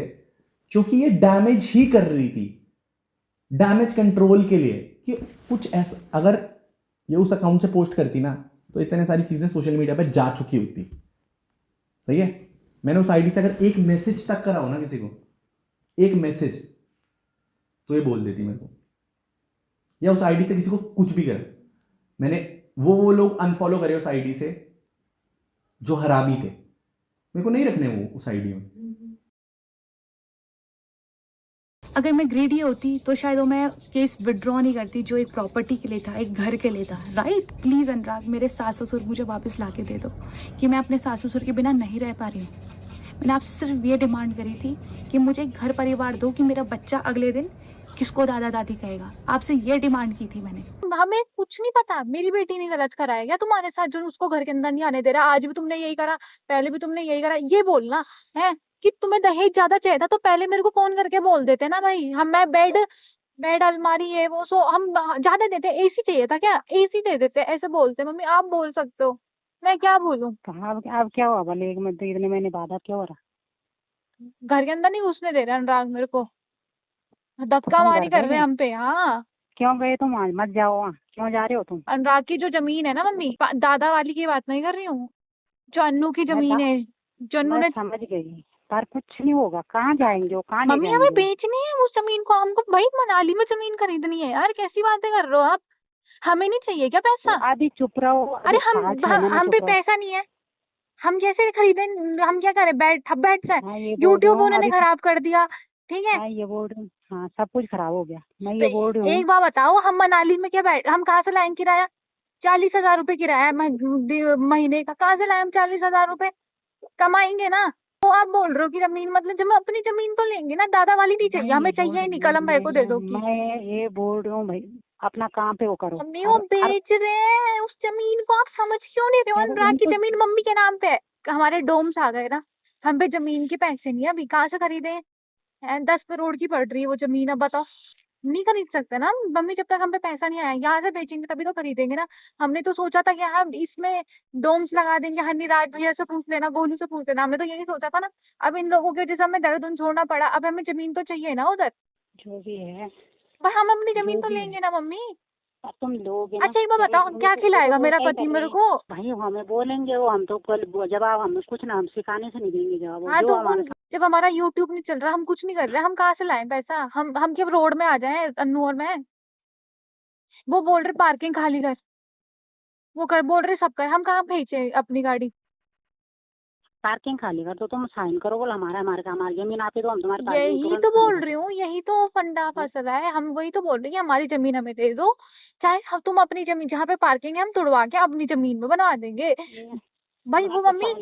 क्योंकि ये डैमेज ही कर रही थी, डैमेज कंट्रोल के लिए। कि कुछ ऐसा, अगर ये उस अकाउंट से पोस्ट करती ना, तो इतने सारी चीज़ें सोशल मीडिया पे जा चुकी होती। सही है? मैंने उस आईडी से अगर एक मैसेज तक करा हो ना किसी को, एक मैसेज, तो ये बोल देती मेरे को, या उस आईडी से किसी को कुछ भी कर। मैंने वो लोग अनफॉलो करे उस आईडी से जो हरामी थे, मेरे को नहीं रखने वो उस आईडी में। अगर मैं ग्रेडी होती तो शायद वो मैं केस विड्रॉ नहीं करती, जो एक प्रॉपर्टी के लिए था, एक घर के लिए था। राइट? प्लीज़ अनुराग, मेरे सास ससुर मुझे वापस ला के दे दो, कि मैं अपने सास ससुर के बिना नहीं रह पा रही हूँ। मैंने आपसे सिर्फ ये डिमांड करी थी कि मुझे एक घर परिवार दो, कि मेरा बच्चा अगले दिन किसको दादा दादी कहेगा। आपसे ये डिमांड की थी मैंने। हमें कुछ नहीं पता, मेरी बेटी ने गलत करा है क्या तुम्हारे साथ, जो उसको घर के अंदर नहीं आने दे रहा? आज भी तुमने यही करा, पहले भी तुमने यही करा। ये बोलना है कि तुम्हें दहेज ज्यादा चाहिए था तो पहले मेरे को फोन करके बोल देते ना भाई। मैं बेड अलमारी है वो, सो हम ज्यादा देते। AC चाहिए था क्या? AC दे देते, ऐसे बोलते। मम्मी आप बोल सकते हो, मैं क्या बोलूं? अब क्या हुआ भले एक महीने इतने महीने बाद अब क्या हो रहा? घर के अंदर नहीं घुसने दे रहे अनुराग मेरे को, धक्का मारी कर रहे हैं हम पे। हाँ, क्यों गए तुम? आज मत जाओ वहाँ, क्यों जा रहे हो तुम? अनुराग की जो जमीन है ना मम्मी, दादा वाली की बात नहीं कर रही हूँ, जो अन्नू की जमीन है, जो अन्नू ने। समझ गई, पर कुछ नहीं होगा। कहाँ जाएंगे वो? कहाँ मम्मी हमें बेचनी है उस जमीन को, हमको भाई मनाली में जमीन खरीदनी है। यार कैसी बातें कर रहे हो आप? हमें नहीं चाहिए क्या पैसा? अभी चुप रहो। अरे हम पे पैसा नहीं है, हम जैसे खरीदे, हम क्या करें? बैठ से यूट्यूब उन्होंने खराब कर दिया, ठीक है? ये बोल रही हूँ, हाँ सब कुछ खराब हो गया। मैं ये बोल रही हूँ, एक बार बताओ, हम मनाली में क्या हम कहाँ से लाएंगे किराया? 40,000 रुपए किराया है महीने का। कहाँ से लाए हम 40,000 रुपए? कमाएंगे ना। तो आप बोल रहे हो कि जमीन, मतलब जब हम अपनी जमीन तो लेंगे ना, दादा वाली नहीं चाहिए हमें, चाहिए नहीं। कलम भाई को दे दो। मैं ये बोल रही हूँ भाई, अपना काम पे वो करो। मम्मी वो बेच रहे हैं उस जमीन को, आप समझ क्यों नहीं रहे हो? अनुराग की जमीन मम्मी के नाम पे है, हमारे डोम्स आ गए ना, हम पे जमीन के पैसे नहीं है अभी। कहाँ से खरीदे? 10 करोड़ की पड़ रही है वो जमीन। अब बताओ, नहीं खरीद सकते ना मम्मी, जब तक हम पे पैसा नहीं आया। यहाँ से बेचेंगे तभी तो खरीदेंगे ना। हमने तो सोचा था कि हम इसमें डोम्स लगा देंगे। हनीराज भैया से पूछ लेना, गोलू से पूछ लेना, हमने तो यही सोचा था ना। अब इन लोगों की वजह से हमें दर्द छोड़ना पड़ा। अब हमें जमीन तो चाहिए ना उधर, जो भी है। पर हम अपनी जमीन तो लेंगे ना मम्मी। तुम लोगे। अच्छा एक बार बताओ, क्या खिलाएगा मेरा पति मेरे को? भाई हमें बोलेंगे वो, हम तो कल जवाब हम कुछ ना, हम सिखाने से नहीं देंगे जवाब। हाँ तो जब हमारा यूट्यूब नहीं चल रहा, हम कुछ नहीं कर रहे, हम कहाँ से लाएं पैसा? हम क्या रोड में आ जाएं अन्नू और मैं? वो बोल रहे पार्किंग खाली कर, वो कर बोल रहे सब कर, हम कहाँ भेजे अपनी गाड़ी? पार्किंग खाली कर तो तुम साइन करो, बोल हमारे जमीन आती तो हम तुम्हारे। यही तो बोल रही हूँ, यही तो फंडा फंसा है। हम वही तो बोल रही है, हमारी जमीन हमें दे दो, चाहे तुम अपनी जमीन जहाँ पे पार्किंग है हम तुड़वा के अपनी जमीन में बनवा देंगे। भाई वो मम्मी,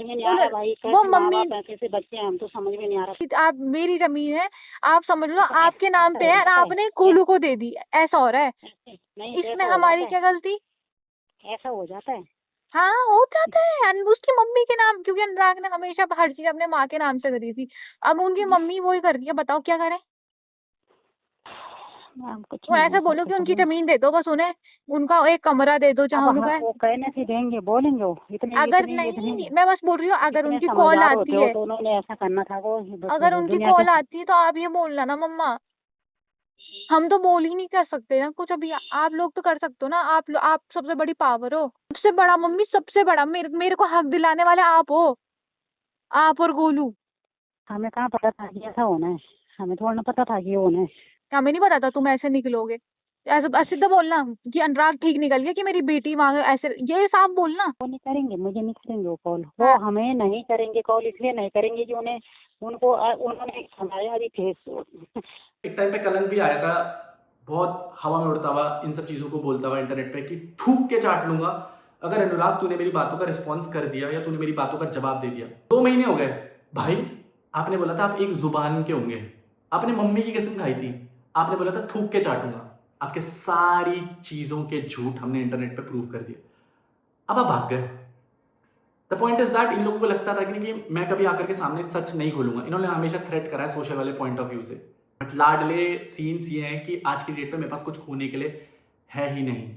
वो मम्मी कैसे बच्चे हैं, हम तो समझ में नहीं आ रहा। आप, मेरी जमीन है, आप समझ लो आपके नाम पे है, आपने गोलू को दे दी, ऐसा हो रहा है। इसमें हमारी क्या गलती? ऐसा हो जाता है। हाँ हो जाता है, उसकी मम्मी के नाम, क्योंकि अनुराग ने हमेशा हर चीज अपने माँ के नाम से करी थी। अब उनकी मम्मी वही कर रही है, बताओ क्या करें? कुछ वो नहीं ऐसा बोल बोलो सकते कि उनकी कभी। जमीन दे दो बस उन्हें, उनका एक कमरा दे दो जहाँ अब उनका हाँ, है। वो कहने से देंगे, बोलेंगे वो इतने अगर इतने नहीं, मैं बस बोल रही हूँ अगर इतने उनकी कॉल समझदार आती होते हो है, तो उन्होंने ऐसा करना था। वो अगर उनकी दुनिया कॉल के आती है तो आप ये बोलना ना मम्मा, हम तो बोल ही नहीं कर सकते ना कुछ अभी, आप लोग तो कर सकते हो ना, आप सबसे बड़ी पावर हो, सबसे बड़ा मम्मी, सबसे बड़ा मेरे को हक दिलाने वाले आप हो, आप और गोलू। हमें कहाँ पता था कि ऐसा होना है, हमें थोड़ा ना पता था कि ये होना है। हमें नहीं पता था तुम ऐसे निकलोगे, ऐसे सीधा बोलना कि अनुराग ठीक निकल गया कि मेरी बेटी मांगे, ऐसे ये साफ बोलना। वो नहीं करेंगे, मुझे नहीं करेंगे वो कॉल, वो हमें नहीं करेंगे कॉल, इसलिए नहीं करेंगे कि उन्होंने हमारे अभी फेस एक टाइम पे कलंक भी आया था, बहुत हवा में उड़ता हुआ इन सब चीज़ों को बोलता हुआ इंटरनेट पे कि थूक के चाट लूंगा अगर अनुराग तूने मेरी बातों का रिस्पॉन्स कर दिया या तूने मेरी बातों का जवाब दे दिया। 2 महीने हो गए भाई, आपने बोला था आप एक जुबान के होंगे, आपने मम्मी की कसम खाई थी, आपने बोला था थूक के चाटूंगा, आपके सारी चीज़ों के झूठ हमने इंटरनेट पे प्रूव कर दिया, अब आप भाग गए। The point is that in लोगों को लगता था कि मैं कभी आकर के सामने सच नहीं खोलूंगा, इन्होंने हमेशा थ्रेट करा है सोशल वाले पॉइंट ऑफ व्यू से, बट लाडले सीन्स ये हैं कि आज की डेट पे मेरे पास कुछ खोने के लिए है ही नहीं।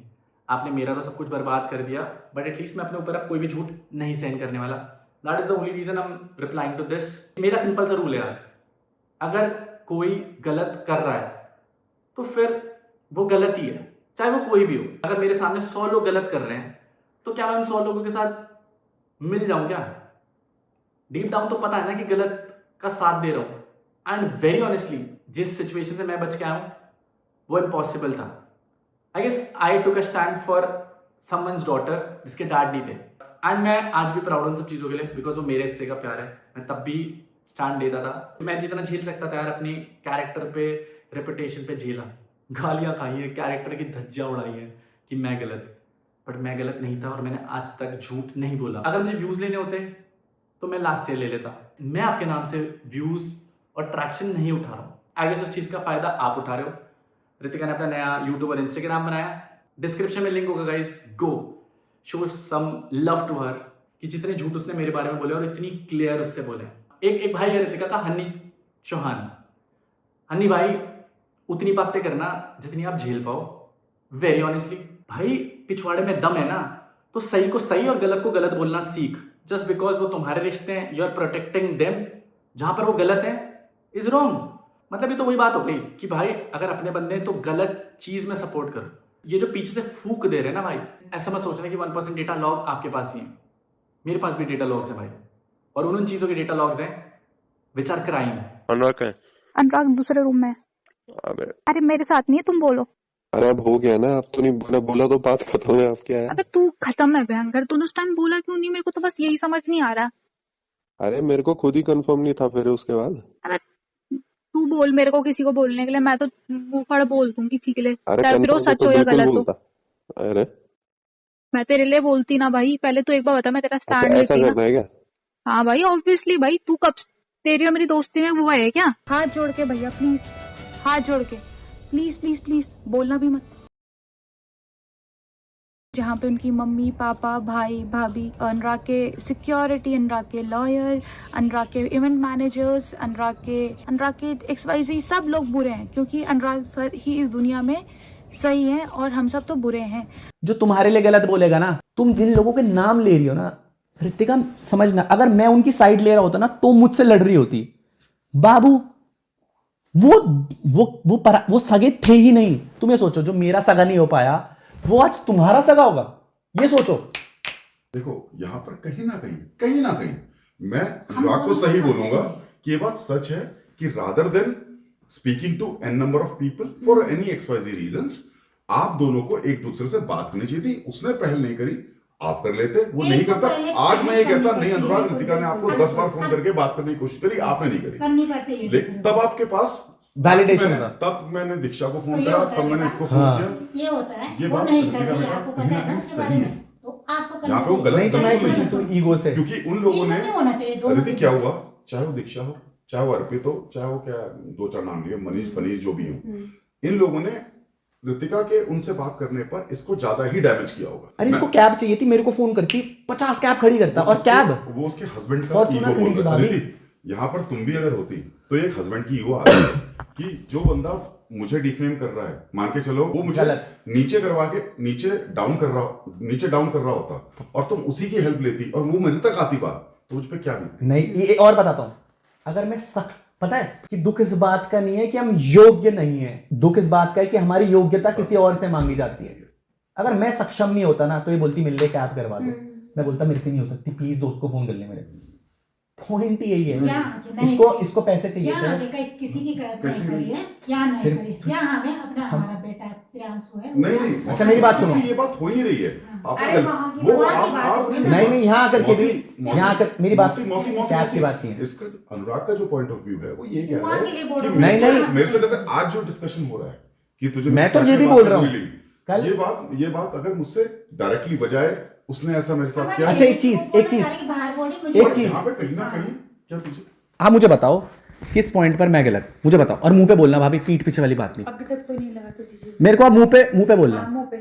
आपने मेरा तो सब कुछ बर्बाद कर दिया, बट एटलीस्ट मैं अपने ऊपर अब कोई भी झूठ नहीं सहन करने वाला। That is the only reason I am replying to this. मेरा सिंपल सा रूल है यार, अगर कोई गलत कर रहा है तो फिर वो गलत ही है, चाहे वो कोई भी हो। अगर मेरे सामने 100 लोग गलत कर रहे हैं तो क्या मैं उन 100 लोगों के साथ मिल जाऊं क्या? डीप डाउन तो पता है ना कि गलत का साथ दे रहा हूं। एंड वेरी ऑनेस्टली जिस सिचुएशन से मैं बच के आया हूं वो इम्पॉसिबल था। I guess I took a stand for someone's daughter जिसके डैड नहीं थे, एंड मैं आज भी प्राउड उन सब चीज़ों के लिए, बिकॉज वो मेरे हिस्से का प्यार है। मैं तब भी स्टैंड देता था, मैं जितना झेल सकता था यार अपनी कैरेक्टर पे, रेपुटेशन पे झेला, गालियाँ खाई हैं, कैरेक्टर की धज्जियाँ उड़ाई हैं कि मैं गलत, बट मैं गलत नहीं था और मैंने आज तक झूठ नहीं बोला। अगर मुझे व्यूज़ लेने होते तो मैं लास्ट ईयर ले लेता। मैं आपके नाम से व्यूज़ और ट्रैक्शन नहीं उठा रहा हूँ। आई गेस उस चीज़ का फ़ायदा आप उठा रहे हो। रितिका ने अपना नया यूट्यूब और इंस्टाग्राम बनाया, डिस्क्रिप्शन में लिंक होगा guys, go show some love to her कि जितने झूठ उसने मेरे बारे में बोले और इतनी क्लियर उससे बोले। एक भाई है रितिका का, हनी चौहान। हनी भाई उतनी बातें करना जितनी आप झेल पाओ। वेरी ऑनेस्टली भाई, पिछवाड़े में दम है ना तो सही को सही और गलत को गलत बोलना सीख। जस्ट बिकॉज वो तुम्हारे रिश्ते हैं, यू आर प्रोटेक्टिंग देम, जहां पर वो गलत है इज रॉन्ग। मतलब ये तो वही बात हो गई कि भाई अगर अपने बंदे हैं तो गलत चीज में सपोर्ट करो। ये जो पीछे से फूक दे रहे हैं ना भाई, ऐसा मत सोचना कि 1% डेटा लॉग आपके पास ही है। मेरे पास भी डेटा लॉग्स है भाई, और उन चीजों के डेटा लॉग्स हैं विच आर क्राइम। अनुराग दूसरे रूम में। अरे मेरे साथ नहीं है, तुम बोलो। अरे अब हो गया ना, अब तो नहीं बोला, बोला तो बात खत्म है, अब क्या है? अबे तू खत्म है भयंकर, तूने उस टाइम बोला क्यों नहीं? मेरे को तो बस यही समझ नहीं आ रहा। अरे मेरे को खुद ही कंफर्म नहीं था फिर उसके बाद। अबे तू बोल मेरे को किसी को बोलने के लिए, मैं तो मुंह फड़ बोल दूं किसी के लिए, चाहे फिर वो सच हो या गलत हो। अरे मैं तेरे लिए बोलती ना भाई, पहले तो एक बार बता, मैं तेरा स्टैंड ऐसा लेती करना है क्या? हाँ भाई ऑब्वियसली भाई, तू कब तेरी और मेरी दोस्ती में वो है क्या? हाथ जोड़ के भैया प्लीज, हाथ जोड़ के प्लीज प्लीज प्लीज, बोलना भी मत। जहाँ पे उनकी मम्मी पापा भाई भाभी, अनुराग के सिक्योरिटी, अनुराग के लॉयर, अनुराग के इवेंट मैनेजर्स, अनुराग के XYZ सब लोग बुरे हैं, क्योंकि अनुराग सर ही इस दुनिया में सही है और हम सब तो बुरे हैं। जो तुम्हारे लिए गलत बोलेगा ना, तुम जिन लोगों के नाम ले रही हो ना रितिका, समझना अगर मैं उनकी साइड ले रहा होता ना तो मुझसे लड़ रही होती। बाबू वो सगे थे ही नहीं। तुम ये सोचो, जो मेरा सगा नहीं हो पाया वो आज तुम्हारा सगा होगा, ये सोचो। देखो यहाँ पर कहीं ना कहीं मैं अनुराग को सही बोलूंगा कि ये बात सच है कि rather than speaking to n number of people for any XYZ reasons, आप दोनों को एक दूसरे से बात करनी चाहिए थी। उसने पहल नहीं करी, आप कर लेते, वो नहीं करता। आज मैं ये कहता नहीं, अनुराग रितिका ने आपको 10 बार फोन करके बात करने की कोशिश करी, आपने नहीं करी, लेकिन तब आपके पास वैलिडेशन था। तब मैंने दीक्षा को फोन करा, तब मैंने इसको फोन किया। ये होता है, ये वो बात नहीं रितिका कर रही, बेटा आपको कहीं पता ना है कहीं ना, सही है। तो आपको यहाँ पे वो गलत नहीं तो मैं बिल्कुल नहीं है। ईगो से, क्योंकि उन लोगों ने नहीं होना चाहिए, दोनों रितिक क्या हुआ, चाहे वो दीक्षा हो, चाहे वो अर्पित हो, चाहे वो क्या 2-4 नाम लिए मनीष जो भी हो, इन लोगों ने रितिका के उनसे बात करने पर इसको ज्यादा ही डैमेज किया होगा। अरे इसको कैब चाहिए थी, मेरे को फोन करती 50 कैब खड़ी करता, और कैब वो उसके हस्बैंड का ईगो बोल रहा है। यहाँ पर तुम भी अगर होती तो एक हस्बैंड की ईगो आ रही है कि जो बंदा मुझे डिफेम कर रहा है, मान के चलो वो मुझे गलत। नीचे करवा के नीचे डाउन कर रहा होता और तुम उसी की हेल्प लेती और वो मेरे तक आती बात, तो मुझ पे क्या बीती? नहीं, ये और बताता हूँ, अगर मैं पता है कि दुख इस बात का नहीं है कि हम योग्य नहीं है, दुख इस बात का है कि हमारी योग्यता किसी और से मांगी जाती है। अगर मैं सक्षम नहीं होता ना तो ये बोलती मिल ले कैब करवा दो, मैं बोलता मेरे से नहीं हो सकती, प्लीज दोस्त को फोन कर ले मेरे। पॉइंट यही है, इसको पैसे चाहिए थे। किसी की करी है या नहीं करी, या हमें अपना हमारा बेटा प्रियांशु है। नहीं, अच्छा मेरी बात सुनो, ये बात हो ही रही है। नहीं यहाँ आकर के भी, यहाँ आकर मेरी बात कैब की बात नहीं है। इसका अनुराग का जो पॉइंट ऑफ व्यू है वो ये कह रहा है कि नहीं मेरे से जैसे आज जो डिस्कशन हो रहा है कि तुझे, मैं तो ये भी बोल रहा हूँ कल ये बात अगर मुझसे डायरेक्टली बजाए उसने ऐसा मेरे साथ किया। अच्छा एक चीज यहाँ पे कहीं ना कहीं क्या तुझे, आप मुझे बताओ किस पॉइंट पर मैं गलत, मुझे बताओ, और मुंह पे बोलना भाभी, पीठ पीछे वाली बात नहीं। अभी तक कोई नहीं लगा किसी चीज मेरे को आप मुंह पे बोलना। मुंह पे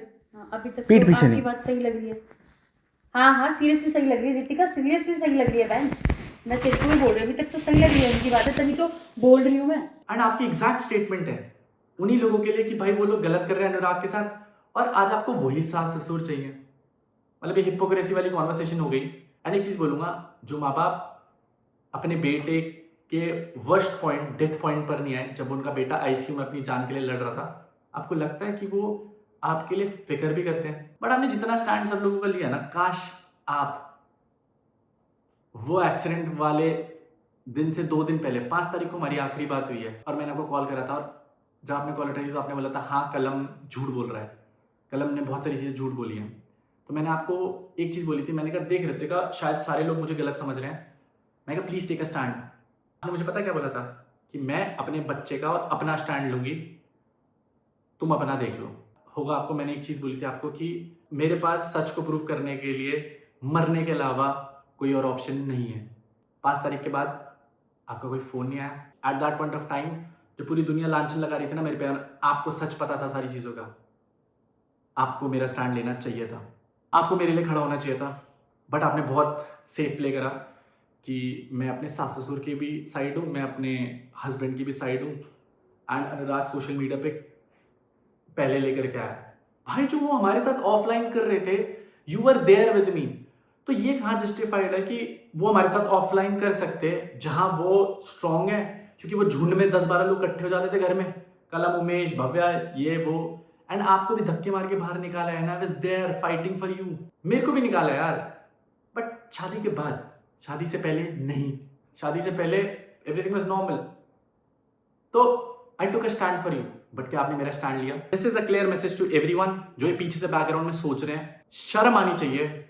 अभी तक पीठ तो पीछे आपकी नहीं। बात सही लग रही है। हाँ सीरियसली सही लग रही है रितिका, सीरियसली सही लग रही है बहन, मैं तेरे को भी बोल रही हूँ, अभी तक तो सही लग रही है उनकी बातें, तभी तो बोल रही हूँ मैं। एंड आपकी एग्जैक्ट स्टेटमेंट है उन्हीं लोगों के लिए कि भाई वो लोग गलत कर रहे हैं अनुराग के साथ, और आज आपको वही सास ससुर चाहिए। मतलब ये हिपोक्रेसी वाली कॉन्वर्सेशन हो गई। एंड एक चीज बोलूंगा, जो माँ बाप अपने बेटे के वर्स्ट पॉइंट, डेथ पॉइंट पर नहीं आए, जब उनका बेटा आईसीयू में अपनी जान के लिए लड़ रहा था, आपको लगता है कि वो आपके लिए फिक्र भी करते हैं? बट आपने जितना स्टैंड सब लोगों का लिया ना, काश आप वो एक्सीडेंट वाले दिन से 2 दिन पहले 5 तारीख को हमारी आखिरी बात हुई है और मैंने आपको कॉल करा था, और जब आपने कॉल उठाई तो आपने बोला था हाँ कलम झूठ बोल रहा है, कलम ने बहुत सारी चीज़ें झूठ बोली हैं। तो मैंने आपको एक चीज़ बोली थी, मैंने कहा देख रितिका शायद सारे लोग मुझे गलत समझ रहे हैं, मैंने कहा प्लीज़ टेक अ स्टैंड। आपने मुझे पता क्या बोला था कि मैं अपने बच्चे का और अपना स्टैंड लूँगी, तुम अपना देख लो। होगा आपको मैंने एक चीज़ बोली थी आपको कि मेरे पास सच को प्रूव करने के लिए मरने के अलावा कोई और ऑप्शन नहीं है। 5 तारीख के बाद आपका कोई फ़ोन नहीं आया। At that point of time जो पूरी दुनिया लांछन लगा रही थी ना मेरे पे, आपको सच पता था सारी चीज़ों का, आपको मेरा स्टैंड लेना चाहिए था, आपको मेरे लिए खड़ा होना चाहिए था। बट आपने बहुत सेफ प्ले करा कि मैं अपने सास ससुर की भी साइड हूँ, मैं अपने हस्बैंड की भी साइड हूँ। एंड अनुराग सोशल मीडिया पे पहले लेकर के आया। भाई जो वो हमारे साथ ऑफलाइन कर रहे थे, you were there with me, तो ये कहाँ जस्टिफाइड है कि वो हमारे साथ ऑफलाइन कर सकते जहां वो स्ट्रांग है? क्योंकि वो झुंड में 10-12 लोग इकट्ठे हो जाते थे घर में, कलम, उमेश, भव्या, ये वो, एंड आपको भी धक्के मार के बाहर निकाला है ना, I was there fighting for you. मेरे को भी निकाला यार, बट शादी के बाद, शादी से पहले नहीं। शादी से पहले एवरीथिंग वाज नॉर्मल, तो I took a stand for you. But क्या आपने मेरा स्टैंड लिया? This is a clear message to everyone जो ये पीछे से बैकग्राउंड में सोच रहे हैं, शर्म आनी चाहिए।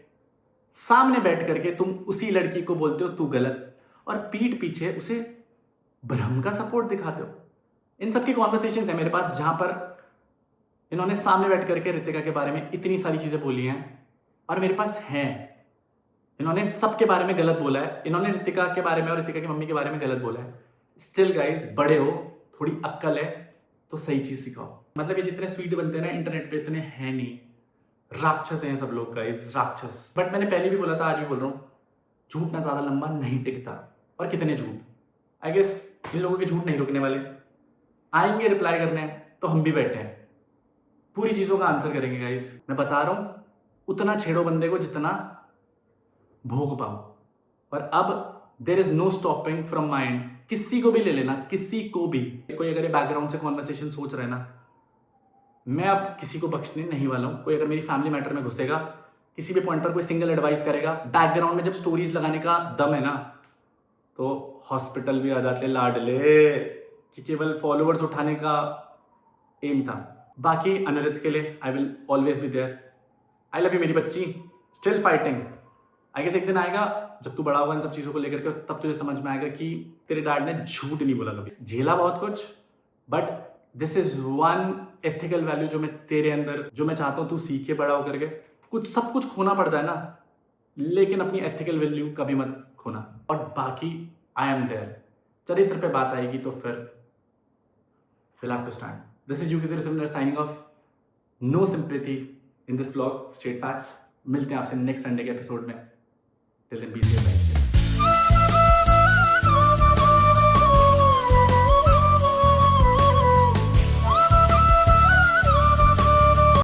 सामने बैठ करके तुम उसी लड़की को बोलते हो तू गलत, और पीठ पीछे उसे भ्रम का सपोर्ट दिखाते हो। इन सब की कॉन्वर्सेशंस है मेरे पास जहां पर इन्होंने सामने बैठ करके रितिका के बारे में इतनी सारी चीजें बोली हैं, और मेरे पास हैं। इन्होंने सबके बारे में गलत बोला है, इन्होंने रितिका के बारे में और रितिका की मम्मी के बारे में गलत बोला है। स्टिल गाइज, बड़े हो, थोड़ी अक्ल है तो सही चीज सिखाओ। मतलब ये जितने स्वीट बनते हैं ना इंटरनेट पे, इतने हैं नहीं, राक्षस हैं सब लोग गाइज, राक्षस। बट मैंने पहले भी बोला था, आज भी बोल रहा हूँ, झूठ ना ज्यादा लंबा नहीं टिकता। और कितने झूठ, आई गेस इन लोगों के झूठ नहीं रुकने वाले। आएंगे रिप्लाई करने, तो हम भी बैठे हैं, पूरी चीजों का आंसर करेंगे गाइज। मैं बता रहा हूं, उतना छेड़ो बंदे को जितना भोग पाओ। और अब there is no stopping from mind. किसी को भी ले लेना, किसी को भी। कोई अगर ये बैकग्राउंड से कॉन्वर्सेशन सोच रहे ना, मैं अब किसी को बख्शने नहीं वाला हूं। कोई अगर मेरी फैमिली मैटर में घुसेगा, किसी भी पॉइंट पर कोई सिंगल एडवाइस करेगा, बैकग्राउंड में जब स्टोरीज लगाने का दम है ना, तो हॉस्पिटल भी आ जाते लाडले, कि केवल फॉलोवर्स उठाने का एम था। बाकी अनिरुद्ध के लिए I will always be there. I love you मेरी बच्ची, स्टिल फाइटिंग। आई गेस एक दिन आएगा जब तू बड़ा होगा इन सब चीज़ों को लेकर के, तब तुझे समझ में आएगा कि तेरे डैड ने झूठ नहीं बोला कभी। झेला बहुत कुछ, but this is one ethical value जो मैं तेरे अंदर, जो मैं चाहता हूँ तू सीख के बड़ा होकर के। कुछ सब कुछ खोना पड़ जाए ना, लेकिन अपनी एथिकल वैल्यू कभी मत खोना। और बाकी आई एम देयर। चरित्र पे बात आएगी तो फिर we'll have to stand. This is UK07 signing off. No sympathy in this vlog, straight facts. मिलते हैं आपसे नेक्स्ट संडे के एपिसोड में। Till then, be safe.